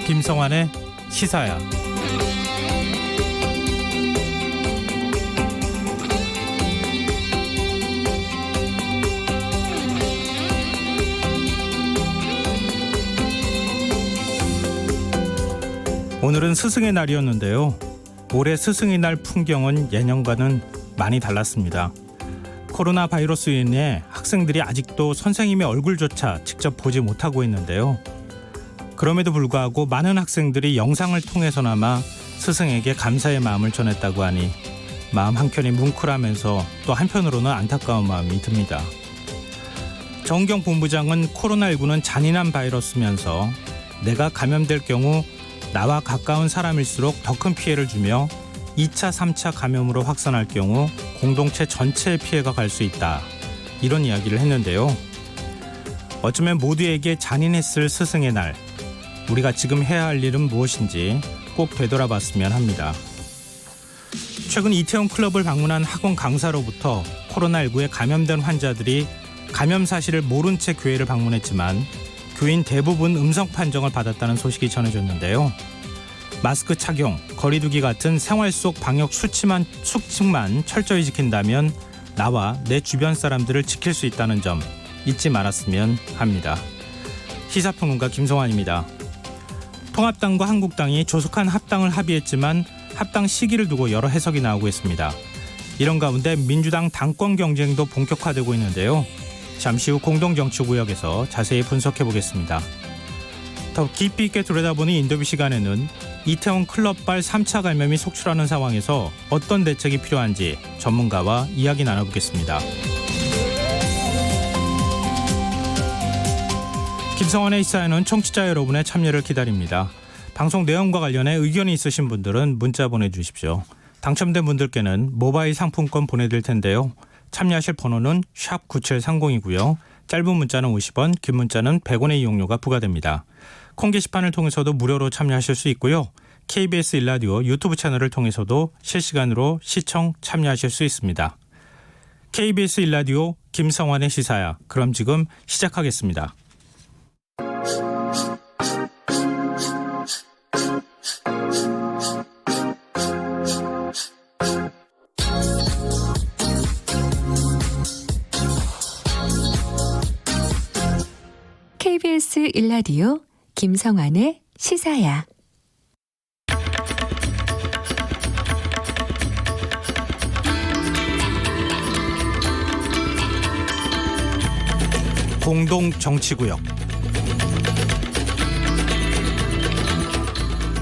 김성환의 시사야. 오늘은 스승의 날이었는데요. 올해 스승의 날 풍경은 예년과는 많이 달랐습니다. 코로나 바이러스로 인해 학생들이 아직도 선생님의 얼굴조차 직접 보지 못하고 있는데요. 그럼에도 불구하고 많은 학생들이 영상을 통해서나마 스승에게 감사의 마음을 전했다고 하니 마음 한켠이 뭉클하면서 또 한편으로는 안타까운 마음이 듭니다. 정은경 본부장은 코로나19는 잔인한 바이러스면서 내가 감염될 경우 나와 가까운 사람일수록 더 큰 피해를 주며 2차, 3차 감염으로 확산할 경우 공동체 전체에 피해가 갈 수 있다. 이런 이야기를 했는데요. 어쩌면 모두에게 잔인했을 스승의 날, 우리가 지금 해야 할 일은 무엇인지 꼭 되돌아봤으면 합니다. 최근 이태원 클럽을 방문한 학원 강사로부터 코로나19에 감염된 환자들이 감염 사실을 모른 채 교회를 방문했지만 교인 대부분 음성 판정을 받았다는 소식이 전해졌는데요. 마스크 착용, 거리 두기 같은 생활 속 방역 수칙만 철저히 지킨다면 나와 내 주변 사람들을 지킬 수 있다는 점 잊지 말았으면 합니다. 시사평론가 김성환입니다. 통합당과 한국당이 조속한 합당을 합의했지만 합당 시기를 두고 여러 해석이 나오고 있습니다. 이런 가운데 민주당 당권 경쟁도 본격화되고 있는데요. 잠시 후 공동정치구역에서 자세히 분석해보겠습니다. 더 깊이 있게 들여다보는 인터뷰 시간에는 이태원 클럽발 3차 감염이 속출하는 상황에서 어떤 대책이 필요한지 전문가와 이야기 나눠보겠습니다. 김성환의 시사에는 청취자 여러분의 참여를 기다립니다. 방송 내용과 관련해 의견이 있으신 분들은 문자 보내주십시오. 당첨된 분들께는 모바일 상품권 보내드릴 텐데요. 참여하실 번호는 샵9730이고요. 짧은 문자는 50원, 긴 문자는 100원의 이용료가 부과됩니다. 콩 게시판을 통해서도 무료로 참여하실 수 있고요. KBS 일라디오 유튜브 채널을 통해서도 실시간으로 시청 참여하실 수 있습니다. KBS 일라디오 김성환의 시사야. 그럼 지금 시작하겠습니다. KBS 일라디오 김성환의 시사야. 공동정치구역.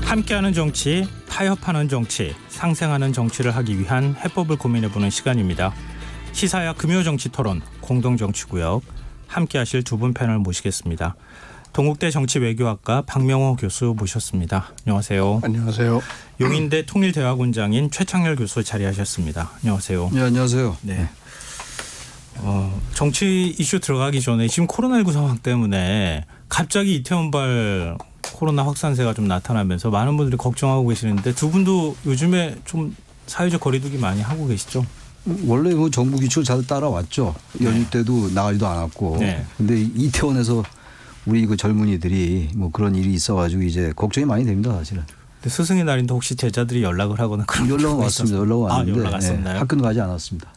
함께하는 정치, 타협하는 정치, 상생하는 정치를 하기 위한 해법을 고민해보는 시간입니다. 시사야 금요정치토론 공동정치구역. 함께하실 두 분 패널 모시겠습니다. 동국대 정치외교학과 박명호 교수 모셨습니다. 안녕하세요. 안녕하세요. 용인대 통일대학원장인 최창렬 교수 자리하셨습니다. 안녕하세요. 네, 안녕하세요. 네. 정치 이슈 들어가기 전에 지금 코로나19 상황 때문에 갑자기 이태원발 코로나 확산세가 좀 나타나면서 많은 분들이 걱정하고 계시는데 두 분도 요즘에 좀 사회적 거리두기 많이 하고 계시죠? 원래 뭐 정부 규칙을 잘 따라왔죠. 연휴 때도 나가지도 않았고. 네. 근데 이태원에서 우리 그 젊은이들이 뭐 그런 일이 있어가지고 이제 걱정이 많이 됩니다, 사실은. 근데 스승의 날인데 혹시 제자들이 연락을 하거나 그런 연락은 왔습니다. 연락은 왔는데 연락 왔었나요? 네, 학교는 가지 않았습니다.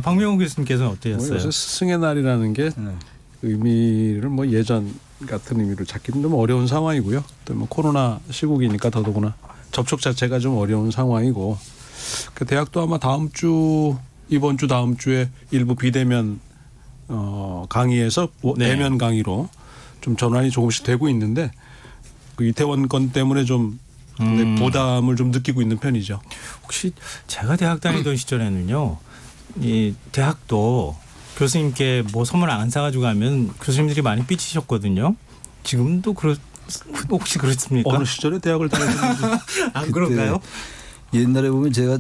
박명호 교수님께서는 어떠셨어요? 요새 스승의 날이라는 게 네. 의미를 뭐 예전 같은 의미로 잡기는 좀 어려운 상황이고요. 또 뭐 코로나 시국이니까 더더구나 접촉 자체가 좀 어려운 상황이고 그 대학도 아마 이번 주 다음 주에 일부 비대면 강의에서 네. 대면 강의로 좀 전환이 조금씩 되고 있는데 그 이태원 건 때문에 좀 부담을 좀 느끼고 있는 편이죠. 혹시 제가 대학 다니던 시절에는요, 이 대학도 교수님께 뭐 선물 안 사가지고 가면 교수님들이 많이 삐치셨거든요. 지금도 혹시 그렇습니까? 어느 시절에 대학을 다녔는지 안 그런가요? 옛날에 보면 제가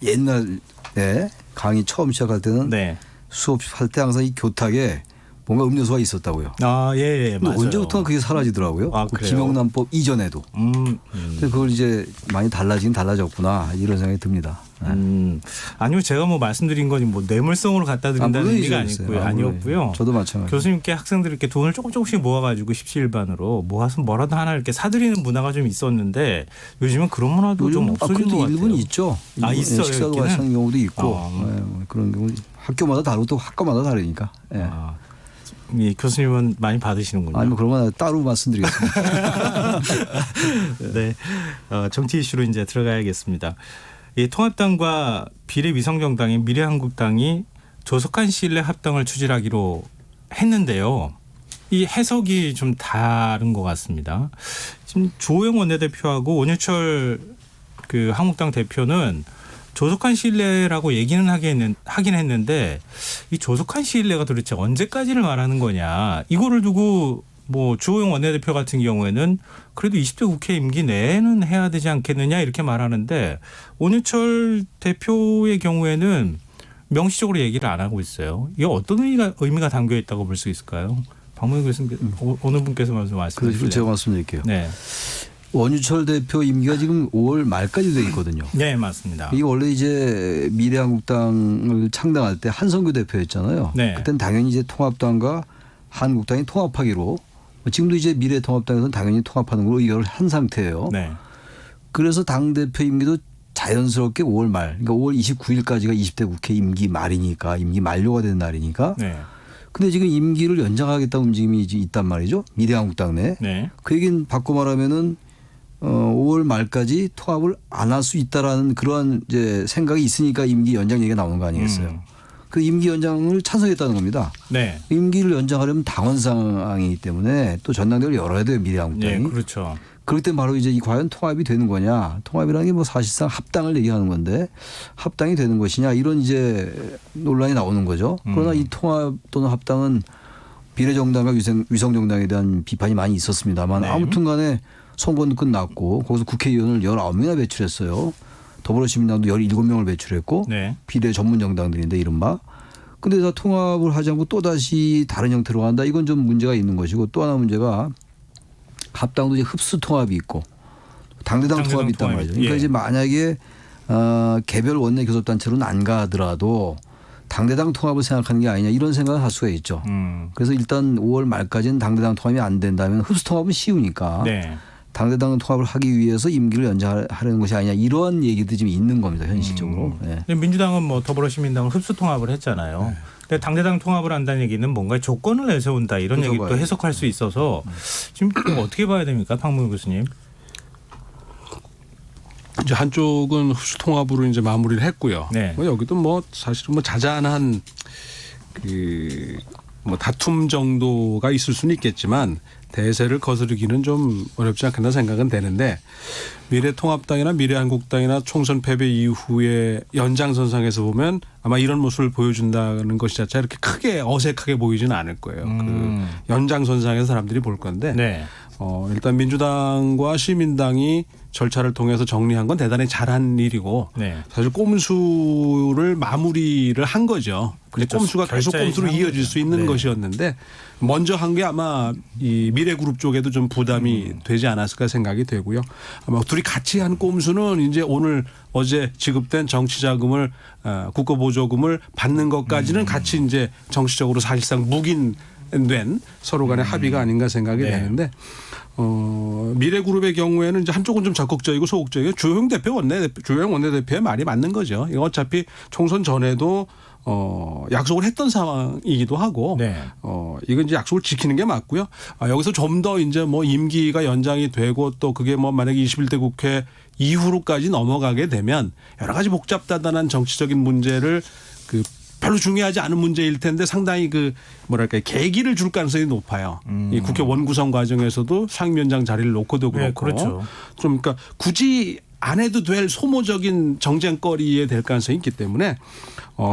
옛날에 강의 처음 시작할 때는 네. 수업할 때 항상 이 교탁에 뭔가 음료수가 있었다고요. 아, 예, 맞아요. 언제부턴가 그게 사라지더라고요. 아, 그 그래요? 김영란법 이전에도. 근데 그걸 이제 많이 달라졌구나 이런 생각이 듭니다. 아니요, 제가 뭐 말씀드린 건 뭐 뇌물성으로 갖다 드린다는 의미가 물론이죠. 아니었고요. 저도 마찬가지. 교수님께 학생들 이렇게 돈을 조금씩 모아가지고 십시일반으로 모아서 뭐라도 하나 이렇게 사드리는 문화가 좀 있었는데 요즘은 그런 문화도 좀 없어진 것 같아요. 일부는 있죠. 있어요. 식사도 같이 하는 경우도 있고 뭐 그런 경우 학교마다 다르고 또 학과마다 다르니까. 예. 이 교수님은 많이 받으시는군요. 아니 뭐 그런 건 따로 말씀드리겠습니다. 네, 정치 이슈로 이제 들어가야겠습니다. 이 통합당과 비례위성정당인 미래한국당이 조속한 시일 내 합당을 추진하기로 했는데요. 이 해석이 좀 다른 것 같습니다. 지금 주호영 원내대표하고 원유철 그 한국당 대표는 조속한 시일 내라고 얘기는 하긴 했는데 이 조속한 시일 내가 도대체 언제까지를 말하는 거냐. 이거를 두고 뭐 주호영 원내대표 같은 경우에는 그래도 20대 국회 임기 내에는 해야 되지 않겠느냐 이렇게 말하는데 원유철 대표의 경우에는 명시적으로 얘기를 안 하고 있어요. 이게 어떤 의미가 담겨 있다고 볼 수 있을까요? 박문희 교수님 어느 분께서 말씀해 주실래요? 제가 말씀드릴게요. 네. 원유철 대표 임기가 지금 5월 말까지 돼 있거든요. 네, 맞습니다. 이게 원래 이제 미래한국당을 창당할 때 한성규 대표였잖아요. 네. 그때는 당연히 이제 통합당과 한국당이 통합하기로 지금도 이제 미래통합당에서는 당연히 통합하는 걸로 의결을 한 상태예요. 네. 그래서 당대표 임기도 자연스럽게 5월 말, 그러니까 5월 29일까지가 20대 국회 임기 말이니까 임기 만료가 되는 날이니까. 네. 근데 지금 임기를 연장하겠다는 움직임이 있단 말이죠. 미래한국당 내. 네. 그 얘기는 바꿔 말하면은 5월 말까지 통합을 안 할 수 있다라는 그러한 이제 생각이 있으니까 임기 연장 얘기가 나오는 거 아니겠어요. 그 임기 연장을 찬성했다는 겁니다. 네. 임기를 연장하려면 당원 상황이기 때문에 또 전당대회를 열어야 돼요. 미래한국당이. 네, 그렇죠. 그럴 때 바로 이제 이 과연 통합이 되는 거냐. 통합이라는 게 뭐 사실상 합당을 얘기하는 건데 합당이 되는 것이냐 이런 이제 논란이 나오는 거죠. 그러나 이 통합 또는 합당은 비례정당과 위성정당에 대한 비판이 많이 있었습니다만 네. 아무튼 간에 선거는 끝났고 거기서 국회의원을 19명이나 배출했어요. 더불어시민당도 17명을 배출했고 네. 비례 전문 정당들인데 이른바. 근데 다 통합을 하지 않고 또다시 다른 형태로 간다. 이건 좀 문제가 있는 것이고 또 하나 문제가 합당도 이제 흡수 통합이 있고 당대당 통합이 있단 말이죠. 그러니까 예. 이제 만약에 개별 원내 교섭단체로는 안 가더라도 당대당 통합을 생각하는 게 아니냐 이런 생각을 할 수가 있죠. 그래서 일단 5월 말까지는 당대당 통합이 안 된다면 흡수 통합은 쉬우니까 네. 당대당 통합을 하기 위해서 임기를 연장하려는 것이 아니냐 이런 얘기도 지금 있는 겁니다. 현실적으로. 네. 근데 민주당은 뭐 더불어시민당을 흡수 통합을 했잖아요. 근데 당대당 통합을 한다는 얘기는 뭔가 조건을 내세운다 이런 그렇죠. 얘기도 해석할 수 있어서 지금 이거 어떻게 봐야 됩니까, 박문희 교수님? 이제 한쪽은 흡수 통합으로 이제 마무리를 했고요. 네. 뭐 여기도 뭐 사실은 뭐 자잘한 그 뭐 다툼 정도가 있을 수는 있겠지만 대세를 거스르기는 좀 어렵지 않겠나 생각은 되는데 미래통합당이나 미래한국당이나 총선 패배 이후에 연장선상에서 보면 아마 이런 모습을 보여준다는 것이 자체 이렇게 크게 어색하게 보이지는 않을 거예요. 그 연장선상에서 사람들이 볼 건데 네. 일단 민주당과 시민당이 절차를 통해서 정리한 건 대단히 잘한 일이고 네. 사실 꼼수를 마무리를 한 거죠. 근데 그렇죠. 꼼수가 계속 결자에 꼼수로 한 이어질 거죠. 수 있는 네. 것이었는데 먼저 한 게 아마 이 미래그룹 쪽에도 좀 부담이 되지 않았을까 생각이 되고요. 아마 둘이 같이 한 꼼수는 이제 오늘 어제 지급된 정치자금을 국고보조금을 받는 것까지는 같이 이제 정치적으로 사실상 묵인된 서로 간의 합의가 아닌가 생각이 네. 되는데 미래그룹의 경우에는 이제 한쪽은 좀 적극적이고 소극적이고 주호영 원내대표의 말이 맞는 거죠. 이거 어차피 총선 전에도 약속을 했던 상황이기도 하고 네. 이건 이제 약속을 지키는 게 맞고요. 여기서 좀 더 이제 뭐 임기가 연장이 되고 또 그게 뭐 만약에 21대 국회 이후로까지 넘어가게 되면 여러 가지 복잡다단한 정치적인 문제를 그 별로 중요하지 않은 문제일 텐데 상당히 그 뭐랄까 계기를 줄 가능성이 높아요. 이 국회 원구성 과정에서도 상임위원장 자리를 놓고도 그렇고 네, 그렇죠. 좀 그러니까 굳이 안 해도 될 소모적인 정쟁거리에 될 가능성이 있기 때문에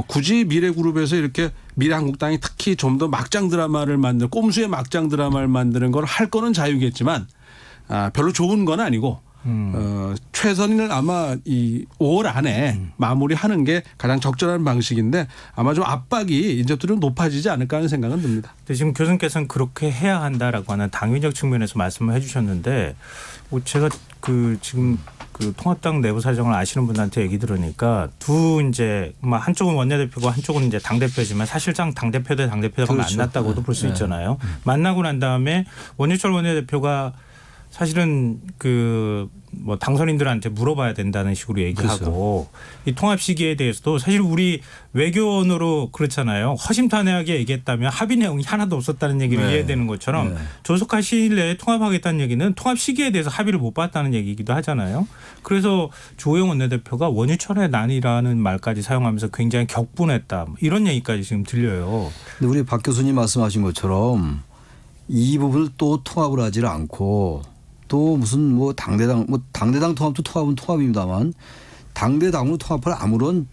굳이 미래그룹에서 이렇게 미래한국당이 특히 좀 더 막장 드라마를 꼼수의 막장 드라마를 만드는 걸 할 거는 자유겠지만 별로 좋은 건 아니고 최선을 아마 이 5월 안에 마무리하는 게 가장 적절한 방식인데 아마 좀 압박이 이제부터 좀 높아지지 않을까 하는 생각은 듭니다. 근데 지금 교수님께서는 그렇게 해야 한다라고 하는 당위적 측면에서 말씀을 해주셨는데 제가 지금 통합당 내부 사정을 아시는 분한테 얘기 들으니까 이제 한쪽은 원내대표고 한쪽은 이제 당 대표지만 사실상 당 대표 대 당 대표가 그렇죠. 만났다고도 볼 수 있잖아요. 만나고 난 다음에 원유철 원내대표가 사실은 당선인들한테 물어봐야 된다는 식으로 얘기하고 이 통합 시기에 대해서도 사실 우리 외교원으로 그렇잖아요. 허심탄회하게 얘기했다면 합의 내용이 하나도 없었다는 얘기를 네. 이해되는 것처럼 네. 조속한 시일 내에 통합하겠다는 얘기는 통합 시기에 대해서 합의를 못 봤다는 얘기이기도 하잖아요. 그래서 조영 원내대표가 원유철의 난이라는 말까지 사용하면서 굉장히 격분했다. 이런 얘기까지 지금 들려요. 근데 우리 박 교수님 말씀하신 것처럼 이 부분을 또 통합을 하지를 않고 또 무슨 당대당 통합도 통합은 통합입니다만 당대당으로 통합할 아무런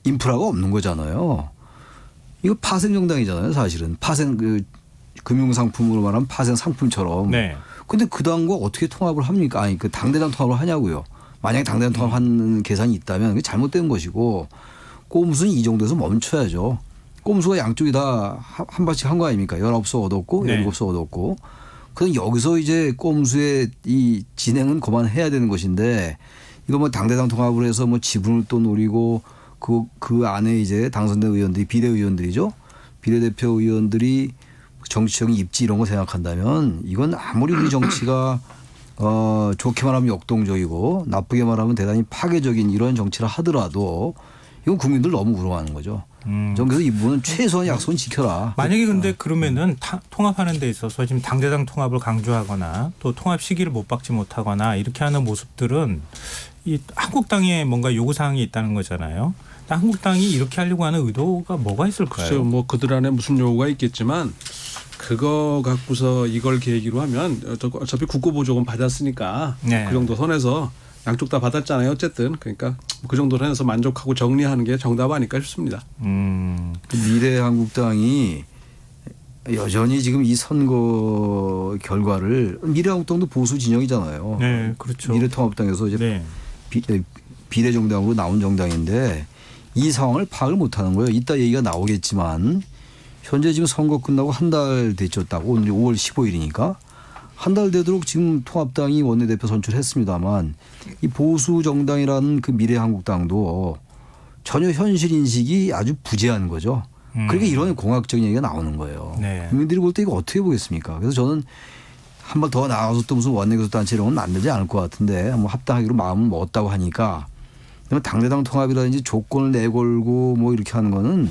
인프라가 없는 거잖아요. 이거 파생 정당이잖아요, 사실은. 파생 금융상품으로 말하면 파생 상품처럼. 네. 근데 그 당과 어떻게 통합을 합니까? 아니 당대당 통합을 하냐고요. 만약에 당대당 통합하는 계산이 있다면 그게 잘못된 것이고 꼼수는 이 정도에서 멈춰야죠. 꼼수가 양쪽이 다 한 발씩 한 거 아닙니까? 19수 얻었고 네. 17수 얻었고. 그럼 여기서 이제 꼼수의 이 진행은 그만해야 되는 것인데 이거 당대당 통합을 해서 지분을 또 노리고 그 안에 이제 당선된 의원들이 비대의원들이죠. 비례대표 의원들이 정치적인 입지 이런 거 생각한다면 이건 아무리 우리 정치가 좋게 말하면 역동적이고 나쁘게 말하면 대단히 파괴적인 이런 정치를 하더라도 이건 국민들 너무 우롱하는 거죠. 그래서 이 부분은 최소한 약속은 지켜라. 만약에 근데 그러면은 통합하는 데 있어서 지금 당대당 통합을 강조하거나 또 통합 시기를 못 박지 못하거나 이렇게 하는 모습들은 이 한국당에 뭔가 요구사항이 있다는 거잖아요. 한국당이 이렇게 하려고 하는 의도가 뭐가 있을까요? 글쎄요, 그들 안에 무슨 요구가 있겠지만 그거 갖고서 이걸 계기로 하면 어차피 국고보조금 받았으니까 네. 그 정도 선에서 양쪽 다 받았잖아요. 어쨌든 그러니까 그 정도 선에서 만족하고 정리하는 게 정답 아닐까 싶습니다. 미래한국당이 여전히 지금 이 선거 결과를 미래한국당도 보수 진영이잖아요. 네, 그렇죠. 미래통합당에서 이제 네. 비례정당으로 나온 정당인데 이 상황을 파악을 못하는 거예요. 이따 얘기가 나오겠지만 현재 지금 선거 끝나고 한 달 됐죠. 딱 오늘 5월 15일이니까 한 달 되도록 지금 통합당이 원내대표 선출했습니다만 이 보수 정당이라는 그 미래한국당도 전혀 현실 인식이 아주 부재한 거죠. 그러니까 이런 공학적인 얘기가 나오는 거예요. 네. 국민들이 볼 때 이거 어떻게 보겠습니까? 그래서 저는 한 번 더 나가서 또 무슨 원내교섭단체 이런 건 만들지 않을 것 같은데 합당하기로 마음을 먹었다고 하니까 당대당 통합이라든지 조건을 내걸고 이렇게 하는 거는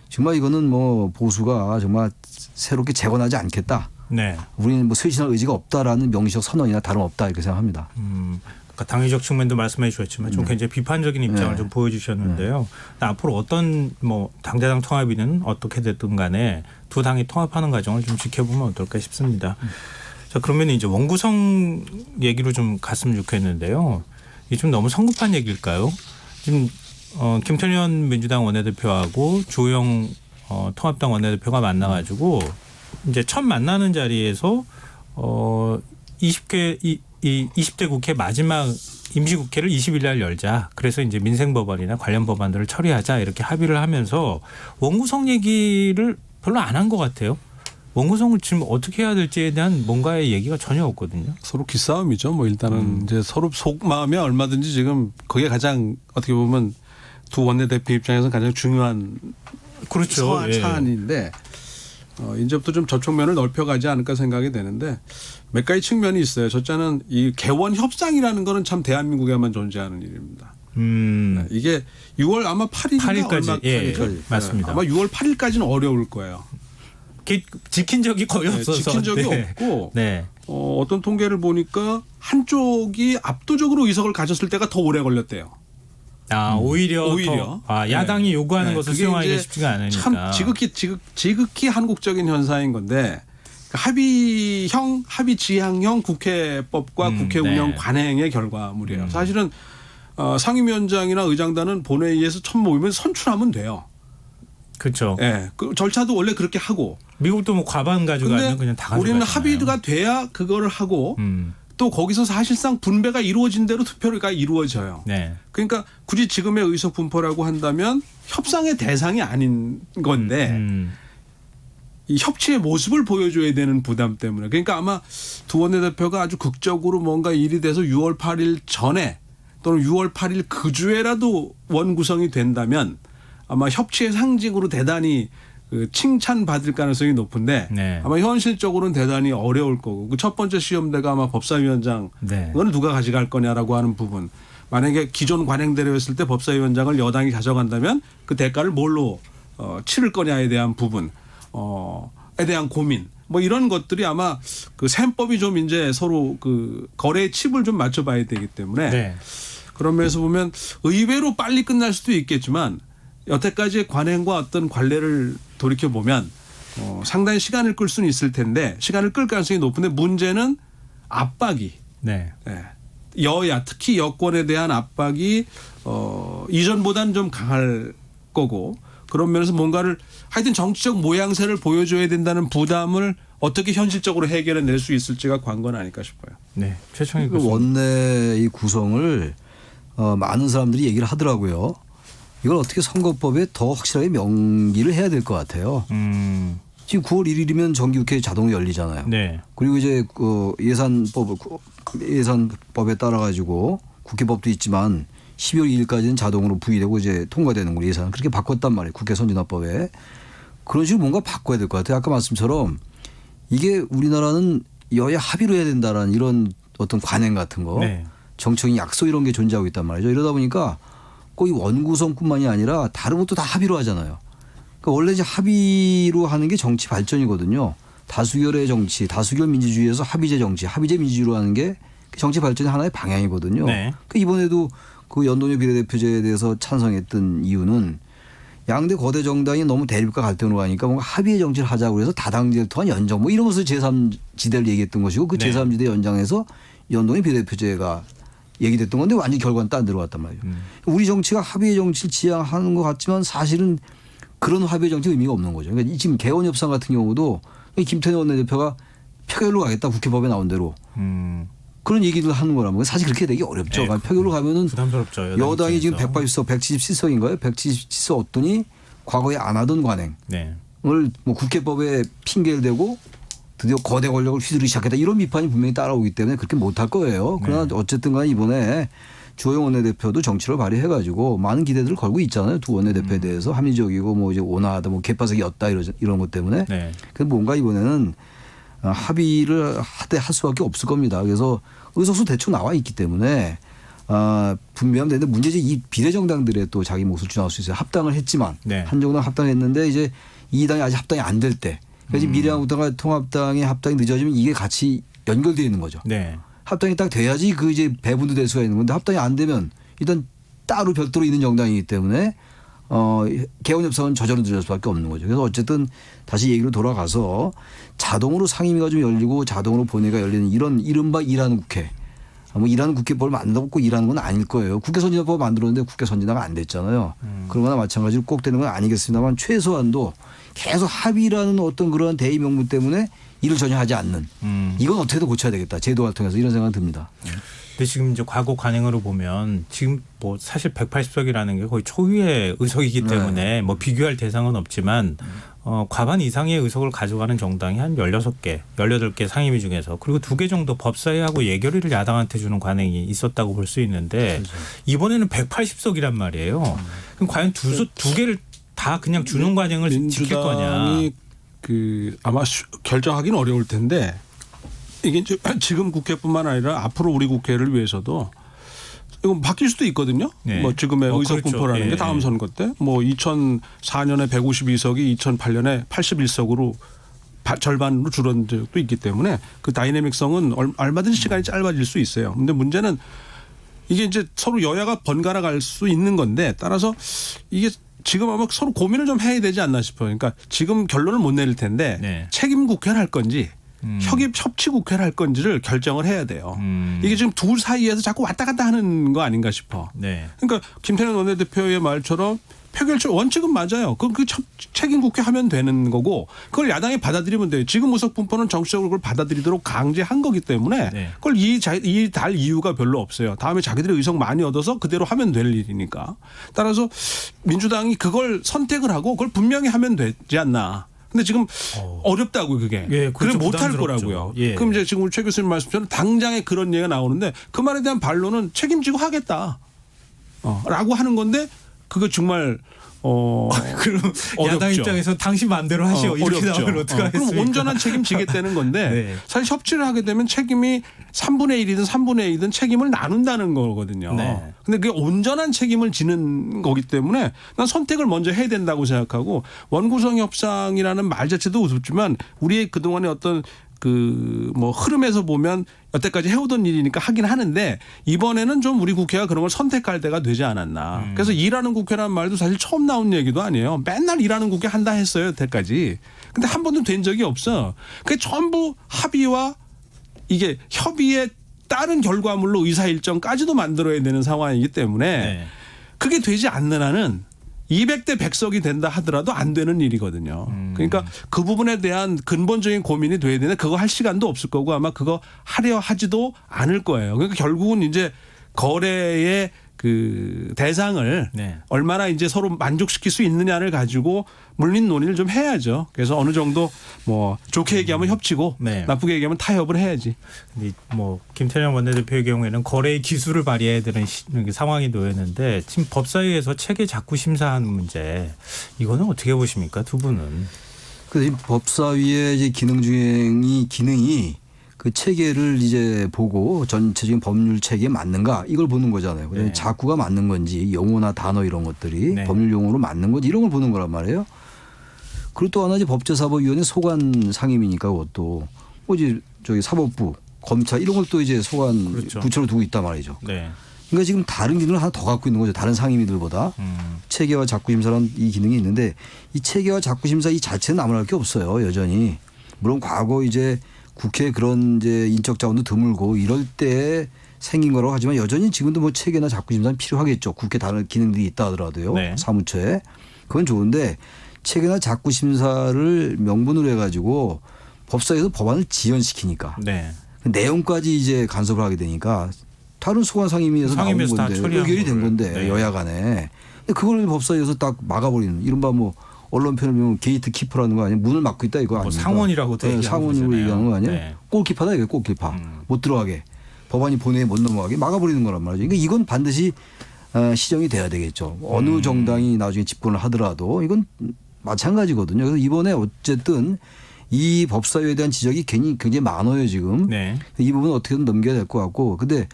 정말 이거는 보수가 정말 새롭게 재건하지 않겠다. 네. 우리는 쇄신할 의지가 없다라는 명시적 선언이나 다름없다 이렇게 생각합니다. 그러니까 당위적 측면도 말씀해 주셨지만 좀 굉장히 비판적인 입장을 네. 좀 보여주셨는데요. 앞으로 어떤 당대당 통합이든 어떻게 됐든 간에 두 당이 통합하는 과정을 좀 지켜보면 어떨까 싶습니다. 자, 그러면 이제 원구성 얘기로 좀 갔으면 좋겠는데요. 이게 좀 너무 성급한 얘기일까요? 지금 김천현 민주당 원내대표하고 조영 통합당 원내대표가 만나가지고 이제 첫 만나는 자리에서 20대 국회 마지막 임시국회를 20일 날 열자. 그래서 이제 민생법안이나 관련 법안들을 처리하자 이렇게 합의를 하면서 원구성 얘기를 별로 안 한 것 같아요. 원구성을 지금 어떻게 해야 될지에 대한 뭔가의 얘기가 전혀 없거든요. 서로 기싸움이죠. 일단은 이제 서로 속마음에 얼마든지 지금 그게 가장 어떻게 보면 두 원내대표 입장에서는 가장 중요한 그렇죠. 사안인데 이제부터 좀 저촉면을 넓혀가지 않을까 생각이 되는데 몇 가지 측면이 있어요. 첫째는 이 개원 협상이라는 거는 참 대한민국에만 존재하는 일입니다. 네, 이게 6월 아마 8일까지 맞습니다. 아마 6월 8일까지는 어려울 거예요. 지킨 적이 거의 없어서. 지킨 적이 없고 네. 어떤 통계를 보니까 한쪽이 압도적으로 의석을 가졌을 때가 더 오래 걸렸대요. 오히려 야당이 요구하는 네. 것을 그게 수용하기가 이제 쉽지가 않으니까. 참 지극히 한국적인 현상인 건데 합의 지향형 국회법과 국회 운영 네. 관행의 결과물이에요. 사실은 상임위원장이나 의장단은 본회의에서 첫 모이면 선출하면 돼요. 그렇죠. 네. 그 절차도 원래 그렇게 하고. 미국도 과반 가져가면 그냥 다 가져가요. 우리는 합의가 돼야 그거를 하고 또 거기서 사실상 분배가 이루어진 대로 투표가 이루어져요. 네. 그러니까 굳이 지금의 의석 분포라고 한다면 협상의 대상이 아닌 건데 이 협치의 모습을 보여줘야 되는 부담 때문에 그러니까 아마 두 원내대표가 아주 극적으로 뭔가 일이 돼서 6월 8일 전에 또는 6월 8일 그 주에라도 원구성이 된다면 아마 협치의 상징으로 대단히 그 칭찬받을 가능성이 높은데 네. 아마 현실적으로는 대단히 어려울 거고 그 첫 번째 시험대가 아마 법사위원장 네. 그걸 누가 가져갈 거냐라고 하는 부분 만약에 기존 관행대로 했을 때 법사위원장을 여당이 가져간다면 그 대가를 뭘로 치를 거냐에 대한 부분 에 대한 고민 뭐 이런 것들이 아마 그 셈법이 좀 이제 서로 그 거래의 칩을 좀 맞춰봐야 되기 때문에 네. 그런 면에서 보면 의외로 빨리 끝날 수도 있겠지만 여태까지의 관행과 어떤 관례를 돌이켜 보면 상당히 시간을 끌 수는 있을 텐데 시간을 끌 가능성이 높은데 문제는 압박이 네. 여야 특히 여권에 대한 압박이 이전보다는 좀 강할 거고 그런 면에서 뭔가를 하여튼 정치적 모양새를 보여줘야 된다는 부담을 어떻게 현실적으로 해결해낼 수 있을지가 관건 아닐까 싶어요. 네. 최청희 그 교수님. 원내 이 구성을 많은 사람들이 얘기를 하더라고요. 이걸 어떻게 선거법에 더 확실하게 명기를 해야 될 것 같아요. 지금 9월 1일이면 정기국회 자동으로 열리잖아요. 네. 그리고 이제 그 예산법에 따라 가지고 국회법도 있지만 12월 2일까지는 자동으로 부의되고 이제 통과되는 거 예산 그렇게 바꿨단 말이에요. 국회 선진화법에 그런 식으로 뭔가 바꿔야 될 것 같아요. 아까 말씀처럼 이게 우리나라는 여야 합의로 해야 된다라는 이런 어떤 관행 같은 거, 네. 정책인 약속 이런 게 존재하고 있단 말이죠. 이러다 보니까 꼭 이 원구성뿐만이 아니라 다른 것도 다 합의로 하잖아요. 그러니까 원래 이제 합의로 하는 게 정치 발전이거든요. 다수결의 정치, 다수결 민주주의에서 합의제 정치, 합의제 민주주의로 하는 게 정치 발전의 하나의 방향이거든요. 네. 그 이번에도 그 연동형 비례대표제에 대해서 찬성했던 이유는 양대 거대 정당이 너무 대립과 갈등으로 가니까 뭔가 합의의 정치를 하자고 해서 다당제를 통한 연정 뭐 이런 것을 제3지대를 얘기했던 것이고 그 네. 제3지대 연장에서 연동형 비례대표제가 얘기됐던 건데 완전히 결과는 딴 데로 갔단 말이에요. 우리 정치가 합의의 정치를 지향하는 것 같지만 사실은 그런 합의의 정치 의미가 없는 거죠. 그러니까 지금 개원 협상 같은 경우도 김태년 원내대표가 표결로 가겠다 국회법에 나온 대로 그런 얘기를 하는 거라면 사실 그렇게 되기 어렵죠. 네, 그러니까 표결로 가면은 부담스럽죠. 여당이 지금 입장에서. 180석, 177석인가요? 177석 얻더니 과거에 안 하던 관행을 네. 뭐 국회법에 핑계를 대고 드디어 거대 권력을 휘두르기 시작했다. 이런 비판이 분명히 따라오기 때문에 그렇게 못할 거예요. 그러나 어쨌든 간에 이번에 주호영 원내대표도 정치를 발휘해가지고 많은 기대들을 걸고 있잖아요. 두 원내대표에 대해서 합리적이고 뭐 이제 온화하다 뭐 개파색이었다 이런 것 때문에. 네. 그래서 뭔가 이번에는 합의를 할 수밖에 없을 겁니다. 그래서 의석수 대충 나와 있기 때문에 분명하면 되는데 문제지 이 비례정당들의 또 자기 몫을 주장할 수 있어요. 합당을 했지만 네. 한 정당 합당했는데 이제 이 당이 아직 합당이 안 될 때 그래서 미래한국당과 통합당의 합당이 늦어지면 이게 같이 연결되어 있는 거죠. 네. 합당이 딱 돼야지 그 이제 배분도 될 수가 있는 건데 합당이 안 되면 일단 따로 별도로 있는 정당이기 때문에 개헌 협상은 저절로 늦을 수밖에 없는 거죠. 그래서 어쨌든 다시 얘기로 돌아가서 자동으로 상임위가 좀 열리고 자동으로 본회의가 열리는 이런 이른바 일하는 국회. 뭐 일하는 국회법을 만든다고 꼭 일하는 건 아닐 거예요. 국회 선진화법 만들었는데 국회 선진화가 안 됐잖아요. 그런 거나 마찬가지로 꼭 되는 건 아니겠습니다만 최소한도 계속 합의라는 어떤 그런 대의 명분 때문에 일을 전혀 하지 않는 이건 어떻게든 고쳐야 되겠다. 제도를 통해서 이런 생각이 듭니다. 근데 지금 이제 과거 관행으로 보면 지금 뭐 사실 180석이라는 게 거의 초유의 의석이기 때문에 뭐 비교할 대상은 없지만 과반 이상의 의석을 가져가는 정당이 한 16개, 18개 상임위 중에서 그리고 2개 정도 법사위하고 예결위를 야당한테 주는 관행이 있었다고 볼 수 있는데 이번에는 180석이란 말이에요. 그럼 과연 두 개를 다 그냥 주는 관행을 지킬 거냐. 민주당이 그 아마 결정하기는 어려울 텐데 이게 지금 국회뿐만 아니라 앞으로 우리 국회를 위해서도 이건 바뀔 수도 있거든요. 네. 뭐 지금의 의석 그렇죠. 분포라는 게 다음 선거 때 뭐 2004년에 152석이 2008년에 81석으로 절반으로 줄어든 적도 있기 때문에 그 다이내믹성은 얼마든지 시간이 짧아질 수 있어요. 근데 문제는 이게 이제 서로 여야가 번갈아 갈 수 있는 건데 따라서 이게 지금 아마 서로 고민을 좀 해야 되지 않나 싶어요. 그러니까 지금 결론을 못 내릴 텐데 네. 책임 국회를 할 건지 협치 국회를 할 건지를 결정을 해야 돼요. 이게 지금 둘 사이에서 자꾸 왔다 갔다 하는 거 아닌가 싶어. 네. 그러니까 김태년 원내대표의 말처럼 표결 원칙은 맞아요. 그 책임 국회 하면 되는 거고 그걸 야당이 받아들이면 돼요. 지금 우석분포는 정치적으로 그걸 받아들이도록 강제한 거기 때문에 네. 그걸 이달 이유가 별로 없어요. 다음에 자기들이 의석 많이 얻어서 그대로 하면 될 일이니까. 따라서 민주당이 그걸 선택을 하고 그걸 분명히 하면 되지 않나. 근데 지금 어렵다고요, 그게. 예, 그렇죠. 그래 못할 부담스럽죠. 거라고요. 예. 그럼 이제 지금 우리 최 교수님 말씀처럼 당장에 그런 얘기가 나오는데 그 말에 대한 반론은 책임지고 하겠다. 라고 하는 건데 그거 정말 그럼 야당 어렵죠. 입장에서 당신 마음대로 하시오 이렇게 어렵죠. 나오면 어떡하겠습니까? 그럼 온전한 책임지겠다는 건데 네. 사실 협치를 하게 되면 책임이 3분의 1이든 3분의 2든 책임을 나눈다는 거거든요. 네. 근데 그게 온전한 책임을 지는 거기 때문에 난 선택을 먼저 해야 된다고 생각하고 원구성 협상이라는 말 자체도 우습지만 우리의 그동안의 어떤 그 뭐 흐름에서 보면 여태까지 해오던 일이니까 하긴 하는데 이번에는 좀 우리 국회가 그런 걸 선택할 때가 되지 않았나. 그래서 일하는 국회라는 말도 사실 처음 나온 얘기도 아니에요. 맨날 일하는 국회 한다 했어요 여태까지. 근데 한 번도 된 적이 없어. 그게 전부 합의와 이게 협의에 따른 결과물로 의사 일정까지도 만들어야 되는 상황이기 때문에 네. 그게 되지 않는 한은 200대 100석이 된다 하더라도 안 되는 일이거든요. 그러니까 그 부분에 대한 근본적인 고민이 돼야 되는데 그거 할 시간도 없을 거고 아마 그거 하려 하지도 않을 거예요. 그러니까 결국은 이제 거래의 그 대상을 네. 얼마나 이제 서로 만족시킬 수 있느냐를 가지고 물린 논의를 좀 해야죠. 그래서 어느 정도 뭐 좋게 얘기하면 협치고 네. 나쁘게 얘기하면 타협을 해야지. 근데 뭐 김태년 원내대표의 경우에는 거래의 기술을 발휘해야 되는 상황이 놓였는데 지금 법사위에서 체계 자꾸 심사하는 문제 이거는 어떻게 보십니까 두 분은? 그래서 지금 법사위의 이제 기능이 그 체계를 이제 보고 전체적인 법률 체계에 맞는가 이걸 보는 거잖아요. 네. 자꾸가 맞는 건지 용어나 단어 이런 것들이 네. 법률 용어로 맞는 건지 이런 걸 보는 거란 말이에요. 그리고 또 하나 이제 법제사법위원회 소관 상임이니까 그것도 뭐 이제 저기 사법부, 검찰 이런 걸 또 이제 소관 그렇죠. 부처로 두고 있단 말이죠. 네. 그러니까 지금 다른 기능을 하나 더 갖고 있는 거죠. 다른 상임위들보다. 체계와 자꾸심사라는 이 기능이 있는데 이 체계와 자꾸심사 이 자체는 아무나 할 게 없어요. 여전히. 물론 과거 이제 국회에 그런 이제 인적 자원도 드물고 이럴 때 생긴 거라고 하지만 여전히 지금도 뭐 체계나 자꾸심사는 필요하겠죠. 국회 다른 기능들이 있다 하더라도요. 네. 사무처에. 그건 좋은데 체계나 자꾸심사를 명분으로 해가지고 법사위에서 법안을 지연시키니까 네. 그 내용까지 이제 간섭을 하게 되니까 다른 소관 상임위에서 나온 상임위에서 다 건데 처리한 의결이 된 거를. 건데 네. 여야 간에. 근데 그걸 법사위에서 딱 막아버리는 이른바 뭐 언론 표현을 보면 게이트 키퍼라는 거 아니에요. 문을 막고 있다 이거 뭐 아닙니까? 상원이라고도 얘기하고 상원으로 그러잖아요. 얘기하는 거 아니에요. 네. 골키퍼다 이거 골키퍼. 못 들어가게. 법안이 본회의에 못 넘어가게 막아버리는 거란 말이죠. 그러니까 이건 반드시 시정이 돼야 되겠죠. 어느 정당이 나중에 집권을 하더라도 이건 마찬가지거든요. 그래서 이번에 어쨌든 이 법사위에 대한 지적이 굉장히 많아요 지금. 네. 이 부분 어떻게든 넘겨야 될 것 같고. 근데